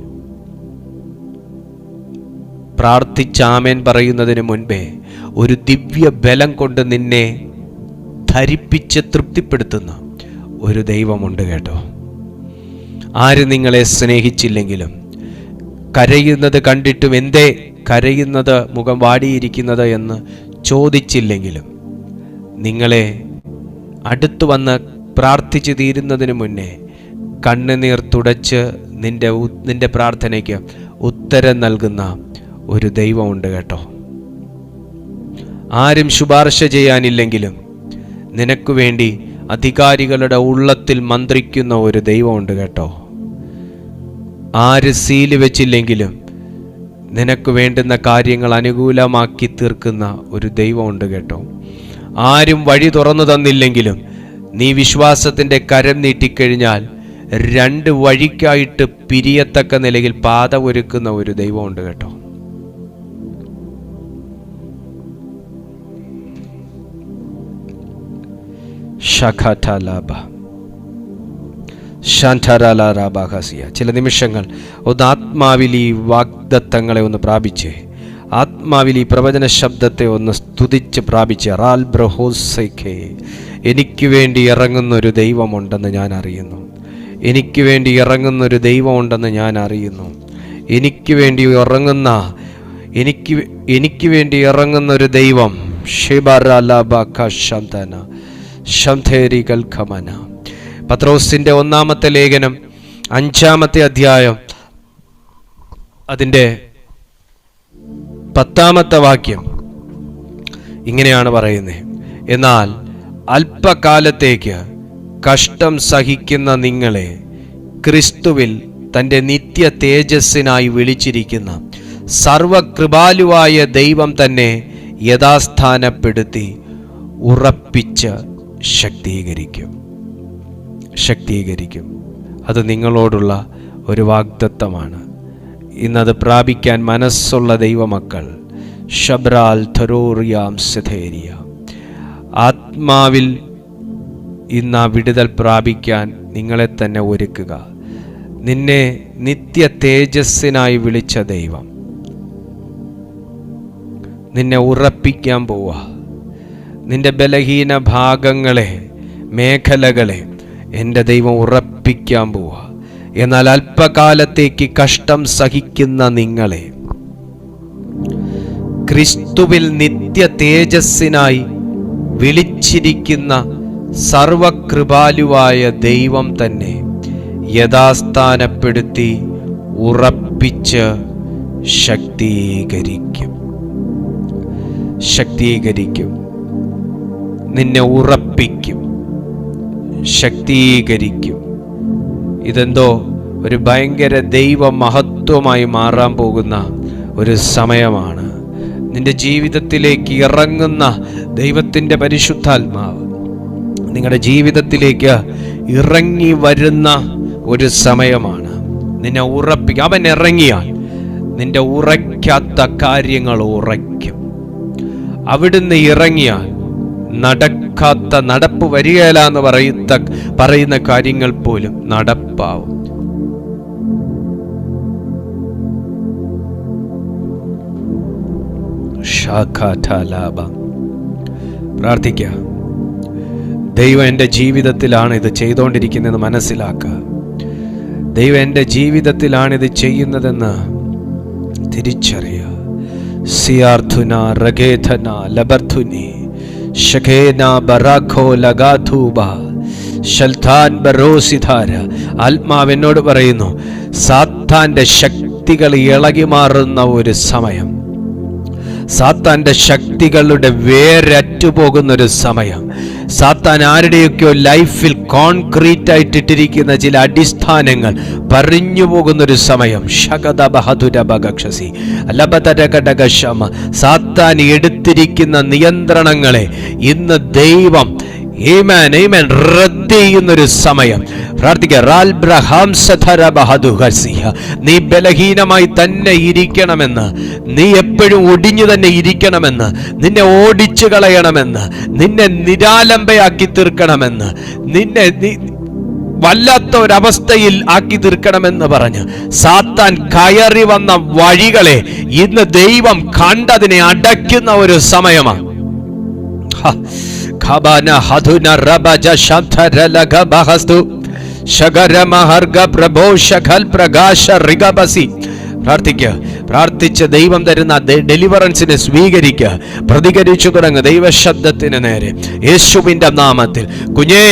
പ്രാർത്ഥിച്ചാമേൻ പറയുന്നതിന് മുൻപേ ഒരു ദിവ്യ ബലം കൊണ്ട് നിന്നെ ധരിപ്പിച്ച് തൃപ്തിപ്പെടുത്തുന്ന ഒരു ദൈവമുണ്ട് കേട്ടോ. ആരും നിങ്ങളെ സ്നേഹിച്ചില്ലെങ്കിലും, കരയുന്നത് കണ്ടിട്ടും എന്തേ കരയുന്നത്, മുഖം വാടിയിരിക്കുന്നത് എന്ന് ചോദിച്ചില്ലെങ്കിലും, നിങ്ങളെ അടുത്തു വന്ന് പ്രാർത്ഥിച്ചു തീരുന്നതിന് മുന്നേ കണ്ണുനീർ തുടച്ച് നിന്റെ പ്രാർത്ഥനയ്ക്ക് ഉത്തരം നൽകുന്ന ഒരു ദൈവമുണ്ട് കേട്ടോ. ആരും ശുപാർശ ചെയ്യാനില്ലെങ്കിലും നിനക്ക് വേണ്ടി അധികാരികളുടെ ഉള്ളത്തിൽ മന്ത്രിക്കുന്ന ഒരു ദൈവമുണ്ട് കേട്ടോ. ആര് സീല് വെച്ചില്ലെങ്കിലും നിനക്ക് വേണ്ടുന്ന കാര്യങ്ങൾ അനുകൂലമാക്കി തീർക്കുന്ന ഒരു ദൈവമുണ്ട് കേട്ടോ. ആരും വഴി തുറന്നു തന്നില്ലെങ്കിലും നീ വിശ്വാസത്തിൻ്റെ കരം നീട്ടിക്കഴിഞ്ഞാൽ രണ്ട് വഴിക്കായിട്ട് പിരിയത്തക്ക നിലയിൽ പാത ഒരുക്കുന്ന ഒരു ദൈവമുണ്ട് കേട്ടോ. ചില നിമിഷങ്ങൾ ഒന്ന് ആത്മാവിൽ ഈ വാഗ്ദത്തങ്ങളെ ഒന്ന് പ്രാപിച്ച്, ആത്മാവിൽ ഈ പ്രവചന ശബ്ദത്തെ ഒന്ന് സ്തുതിച്ച് പ്രാപിച്ച്, എനിക്ക് വേണ്ടി ഇറങ്ങുന്നൊരു ദൈവമുണ്ടെന്ന് ഞാൻ അറിയുന്നു. എനിക്ക് വേണ്ടി ഇറങ്ങുന്നൊരു ദൈവമുണ്ടെന്ന് ഞാൻ അറിയുന്നു. എനിക്ക് വേണ്ടി ഇറങ്ങുന്നൊരു ദൈവം. പത്രോസിന്റെ 1-ാമത്തെ ലേഖനം 5-ാമത്തെ അധ്യായം അതിൻ്റെ 10-ാമത്തെ വാക്യം ഇങ്ങനെയാണ് പറയുന്നത്: എന്നാൽ അല്പകാലത്തേക്ക് കഷ്ടം സഹിക്കുന്ന നിങ്ങളെ ക്രിസ്തുവിൽ തൻ്റെ നിത്യ തേജസ്സിനായി വിളിച്ചിരിക്കുന്ന സർവകൃപാലുവായ ദൈവം തന്നെ യഥാസ്ഥാനപ്പെടുത്തി ഉറപ്പിച്ച് ശക്തീകരിക്കും. അത് നിങ്ങളോടുള്ള ഒരു വാഗ്ദത്തമാണ്. ഇന്നത് പ്രാപിക്കാൻ മനസ്സുള്ള ദൈവമക്കൾ ഷബ്രാൽ ഥരോറിയാം സിഥേരിയ, ആത്മാവിൽ ഇന്ന് ആ വിടുതൽ പ്രാപിക്കാൻ നിങ്ങളെ തന്നെ ഒരുക്കുക. നിന്നെ നിത്യ തേജസ്സിനായി വിളിച്ച ദൈവം നിന്നെ ഉറപ്പിക്കാൻ പോവുക. നിന്റെ ബലഹീന ഭാഗങ്ങളെ, മേഖലകളെ എൻ്റെ ദൈവം ഉറപ്പിക്കാൻ പോവുക. എന്നാൽ അല്പകാലത്തേക്ക് കഷ്ടം സഹിക്കുന്ന നിങ്ങളെ ക്രിസ്തുവിൽ നിത്യ തേജസ്സിനായി വിളിച്ചിരിക്കുന്ന സർവകൃപാലുവായ ദൈവം തന്നെ യഥാസ്ഥാനപ്പെടുത്തി ഉറപ്പിച്ച് ശക്തീകരിക്കും. നിന്നെ ഉറപ്പിക്കും, ശക്തീകരിക്കും. ഇതെന്തോ ഒരു ഭയങ്കര ദൈവ മഹത്വമായി മാറാൻ പോകുന്ന ഒരു സമയമാണ്. നിന്റെ ജീവിതത്തിലേക്ക് ഇറങ്ങുന്ന ദൈവത്തിൻ്റെ പരിശുദ്ധാത്മാവ് നിങ്ങളുടെ ജീവിതത്തിലേക്ക് ഇറങ്ങി വരുന്ന ഒരു സമയമാണ്. നിന്നെ ഉറപ്പിക്കും. അവൻ ഇറങ്ങിയാൽ നിന്റെ ഉറയ്ക്കാത്ത കാര്യങ്ങൾ ഉറയ്ക്കും. അവിടുന്ന് ഇറങ്ങിയാൽ നടക്കാത്ത, നടപ്പ് വരികയില്ല എന്ന് പറയുന്ന കാര്യങ്ങൾ പോലും നടപ്പാവും. പ്രാർത്ഥിക്കുക. ദൈവം എൻ്റെ ജീവിതത്തിലാണ് ഇത് ചെയ്തുകൊണ്ടിരിക്കുന്നതെന്ന് മനസ്സിലാക്കുക. ദൈവം എൻ്റെ ജീവിതത്തിലാണ് ഇത് ചെയ്യുന്നതെന്ന് തിരിച്ചറിയുക. സിയാർഥുന റഗേഥന ലബർഥുനി ഷഖേന ബറാഖോ ലഗാഥൂബ ശൽത്താൻ ബറോസിധാര. ആത്മാവെന്നോട് പറയുന്നു, സാത്താന്റെ ശക്തികൾ ഇളകി മാറുന്ന ഒരു സമയം, സാത്താന്റെ ശക്തികളുടെ വേരറ്റുപോകുന്നൊരു സമയം, സാത്താൻ ആരുടെയൊക്കെയോ ലൈഫിൽ കോൺക്രീറ്റ് ആയിട്ടിട്ടിരിക്കുന്ന ചില അടിസ്ഥാനങ്ങൾ പറഞ്ഞു പോകുന്നൊരു സമയം. സാത്താൻ എടുത്തിരിക്കുന്ന നിയന്ത്രണങ്ങളെ ഇന്ന് ദൈവം റദ്ദ് ചെയ്യുന്നൊരു സമയം. നീ ബലഹീനമായി തന്നെ ഇരിക്കണമെന്ന്, നീ എപ്പോഴും ഒടിഞ്ഞു തന്നെ ഇരിക്കണമെന്ന്, നിന്നെ ഓടിച്ചു കളയണമെന്ന്, നിന്നെ നിരാലംബയാക്കി തീർക്കണമെന്ന്, നിന്നെ വല്ലാത്ത ഒരവസ്ഥയിൽ ആക്കി തീർക്കണമെന്ന് പറഞ്ഞ് സാത്താൻ കയറി വന്ന വഴികളെ ഇന്ന് ദൈവം കണ്ടതിനെ അടയ്ക്കുന്ന ഒരു സമയമാണ്. പ്രാർത്ഥിച്ച് ദൈവം തരുന്ന ഡെലിവറൻസിനെ സ്വീകരിക്കുക. പ്രതികരിച്ചു തുടങ്ങുക ദൈവശബ്ദത്തിന് നേരെ യേശുവിന്റെ നാമത്തിൽ. കുഞ്ഞേ,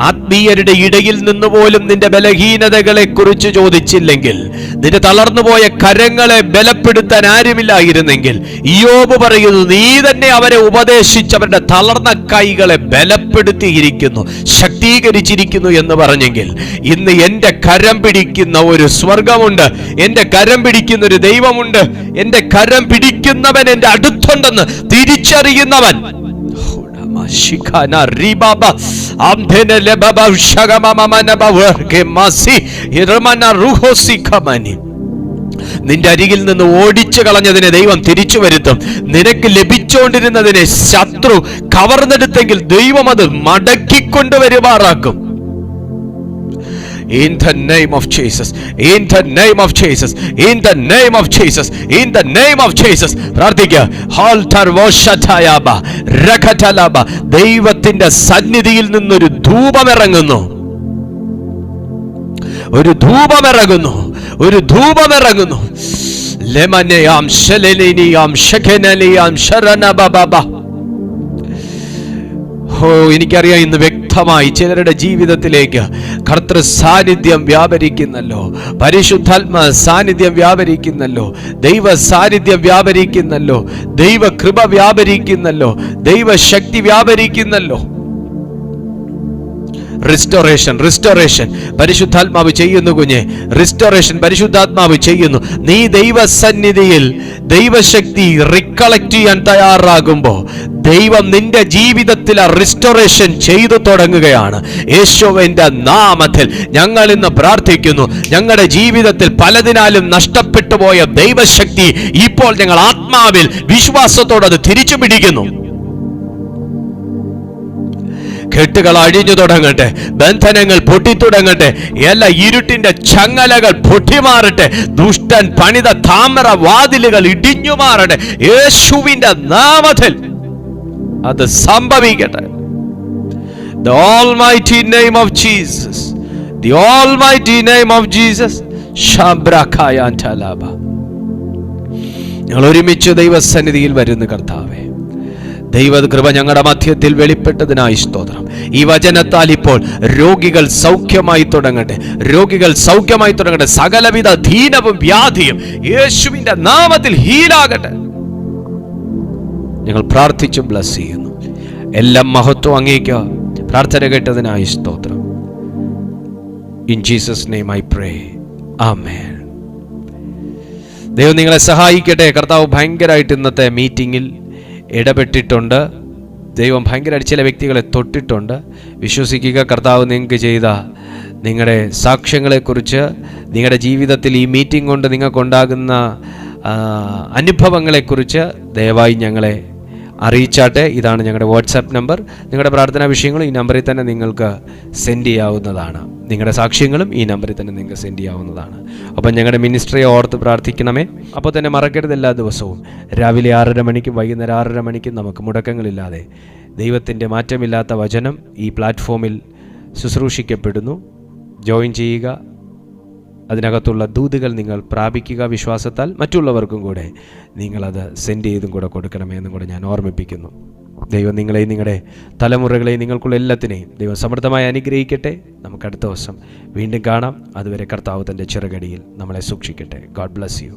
ആത്മീയരുടെ ഇടയിൽ നിന്ന് പോലും നിന്റെ ബലഹീനതകളെ കുറിച്ച് ചോദിച്ചില്ലെങ്കിൽ, നിന്റെ തളർന്നുപോയ കരങ്ങളെ ബലപ്പെടുത്താൻ ആരുമില്ലായിരുന്നെങ്കിൽ, ഇയ്യോബ് പറയുന്നു, നീ തന്നെ അവരെ ഉപദേശിച്ചവരുടെ തളർന്ന കൈകളെ ബലപ്പെടുത്തിയിരിക്കുന്നു, ശക്തീകരിച്ചിരിക്കുന്നു എന്ന് പറഞ്ഞെങ്കിൽ, ഇന്ന് എന്റെ കരം പിടിക്കുന്ന ഒരു സ്വർഗമുണ്ട്, എന്റെ കരം പിടിക്കുന്ന ഒരു ദൈവമുണ്ട്, എന്റെ കരം പിടിക്കുന്നവൻ എന്റെ അടുത്തുണ്ടെന്ന് തിരിച്ചറിയുന്നവൻ. നിന്റെ അരികിൽ നിന്ന് ഓടിച്ചു കളഞ്ഞതിനെ ദൈവം തിരിച്ചു വരുത്തും. നിനക്ക് ലഭിച്ചുകൊണ്ടിരുന്നതിനെ ശത്രു കവർന്നെടുത്തെങ്കിൽ ദൈവം അത് മടക്കിക്കൊണ്ടുവരുമാറാക്കും. In the name of Jesus, in the name of Jesus, in the name of Jesus, in the name of Jesus. പ്രാർത്ഥിക്കുക. ദൈവത്തിന്റെ സന്നിധിയിൽ നിന്നൊരു ധൂപമിറങ്ങുന്നു, ഒരു ധൂപമിറങ്ങുന്നു, ഒരു ധൂപമിറങ്ങുന്നു. ലെമനയാം ശലനിയാം ശഖനലിയാം ശരണബബബ. എനിക്കറിയാം, ഇന്ന് വ്യക്തമായി ചിലരുടെ ജീവിതത്തിലേക്ക് കർത്തൃ സാന്നിധ്യം വ്യാപരിക്കുന്നല്ലോ, പരിശുദ്ധാത്മ സാന്നിധ്യം വ്യാപരിക്കുന്നല്ലോ, ദൈവ സാന്നിധ്യം വ്യാപരിക്കുന്നല്ലോ, ദൈവ കൃപ വ്യാപരിക്കുന്നല്ലോ, ദൈവശക്തി വ്യാപരിക്കുന്നല്ലോ. റിസ്റ്റോറേഷൻ പരിശുദ്ധാത്മാവ് ചെയ്യുന്നു കുഞ്ഞെ. റിസ്റ്റോറേഷൻ പരിശുദ്ധാത്മാവ് ചെയ്യുന്നു. നീ ദൈവസന്നിധിയിൽ ദൈവശക്തി റിക്കളക്ട് ചെയ്യാൻ തയ്യാറാകുമ്പോൾ ദൈവം നിന്റെ ജീവിതത്തിൽ ആ റിസ്റ്റോറേഷൻ ചെയ്തു തുടങ്ങുകയാണ്. യേശുവിന്റെ നാമത്തിൽ ഞങ്ങൾ ഇന്ന് പ്രാർത്ഥിക്കുന്നു. ഞങ്ങളുടെ ജീവിതത്തിൽ പലതിനാലും നഷ്ടപ്പെട്ടു പോയ ദൈവശക്തി ഇപ്പോൾ ഞങ്ങൾ ആത്മാവിൽ വിശ്വാസത്തോടെ അത് തിരിച്ചു പിടിക്കുന്നു. കെട്ടുകൾ അഴിഞ്ഞു തുടങ്ങട്ടെ, ബന്ധനങ്ങൾ പൊട്ടിത്തുടങ്ങട്ടെ, എല്ലാ ഇരുട്ടിന്റെ ചങ്ങലകൾ പൊട്ടിമാറട്ടെ, ദുഷ്ടൻ പണിത താമര വാതിലുകൾ ഇടിഞ്ഞു മാറട്ടെ. യേശുവിന്റെ നാമത്തിൽ അത് സംഭവിക്കട്ടെ. The almighty name of Jesus, the almighty name of Jesus. ശബ്രഖായാൻതലബ. ഞങ്ങൾ ഒരുമിച്ച് ദൈവസന്നിധിയിൽ വരുന്ന കർത്താവേ, ദൈവകൃപ ഞങ്ങളുടെ മധ്യത്തിൽ വെളിപ്പെട്ടതിനായി സ്തോത്രം. ഈ വചനത്താൽ ഇപ്പോൾ രോഗികൾ സൗഖ്യമായി തുടങ്ങട്ടെ, രോഗികൾ സൗഖ്യമായി തുടങ്ങട്ടെ. സകലവിധ ദീനവും വ്യാധിയും യേശുവിന്റെ നാമത്തിൽ ഹീലാകട്ടെ. ഞങ്ങൾ പ്രാർത്ഥിച്ചു ബ്ലസ് ചെയ്യുന്നു. എല്ലാം മഹത്വം അങ്ങേക്ക്. പ്രാർത്ഥന കേട്ടതിനായി സ്തോത്രം. In Jesus name I pray, amen. ദൈവം നിങ്ങളെ സഹായിക്കട്ടെ. കർത്താവ് ഭയങ്കരമായിട്ട് ഇന്നത്തെ മീറ്റിങ്ങിൽ ഇടപെട്ടിട്ടുണ്ട്. ദൈവം ഭയങ്കരമായിട്ട് ചില വ്യക്തികളെ തൊട്ടിട്ടുണ്ട്. വിശ്വസിക്കുക, കർത്താവ് നിങ്ങൾക്ക് ചെയ്ത നിങ്ങളുടെ സാക്ഷ്യങ്ങളെക്കുറിച്ച്, നിങ്ങളുടെ ജീവിതത്തിൽ ഈ മീറ്റിംഗ് കൊണ്ട് നിങ്ങൾക്കുണ്ടാകുന്ന അനുഭവങ്ങളെക്കുറിച്ച് ദയവായി ഞങ്ങളെ അറിയിച്ചാട്ടെ. ഇതാണ് ഞങ്ങളുടെ വാട്സാപ്പ് നമ്പർ. നിങ്ങളുടെ പ്രാർത്ഥനാ വിഷയങ്ങളും ഈ നമ്പറിൽ തന്നെ നിങ്ങൾക്ക് സെൻഡ് ചെയ്യാവുന്നതാണ്. നിങ്ങളുടെ സാക്ഷ്യങ്ങളും ഈ നമ്പറിൽ തന്നെ നിങ്ങൾക്ക് സെൻഡ് ചെയ്യാവുന്നതാണ്. അപ്പം ഞങ്ങളുടെ മിനിസ്ട്രിയെ ഓർത്ത് പ്രാർത്ഥിക്കണമേ. അപ്പോൾ തന്നെ മറക്കരുത്, എല്ലാ ദിവസവും രാവിലെ 6:30 മണിക്കും വൈകുന്നേരം 6:30 മണിക്കും നമുക്ക് മുടക്കങ്ങളില്ലാതെ ദൈവത്തിൻ്റെ മാറ്റമില്ലാത്ത വചനം ഈ പ്ലാറ്റ്ഫോമിൽ ശുശ്രൂഷിക്കപ്പെടുന്നു. ജോയിൻ ചെയ്യുക. അതിനകത്തുള്ള ദൂതുകൾ നിങ്ങൾ പ്രാപിക്കുക. വിശ്വാസത്താൽ മറ്റുള്ളവർക്കും കൂടെ നിങ്ങളത് സെൻഡ് ചെയ്തും കൂടെ കൊടുക്കണമെന്നും കൂടെ ഞാൻ ഓർമ്മിപ്പിക്കുന്നു. ദൈവം നിങ്ങളെയും നിങ്ങളുടെ തലമുറകളെയും നിങ്ങൾക്കുള്ള എല്ലാത്തിനെയും ദൈവം സമൃദ്ധമായി അനുഗ്രഹിക്കട്ടെ. നമുക്ക് അടുത്ത ദിവസം വീണ്ടും കാണാം. അതുവരെ കർത്താവ് തൻ്റെ ചിറകടിയിൽ നമ്മളെ സൂക്ഷിക്കട്ടെ. God bless you.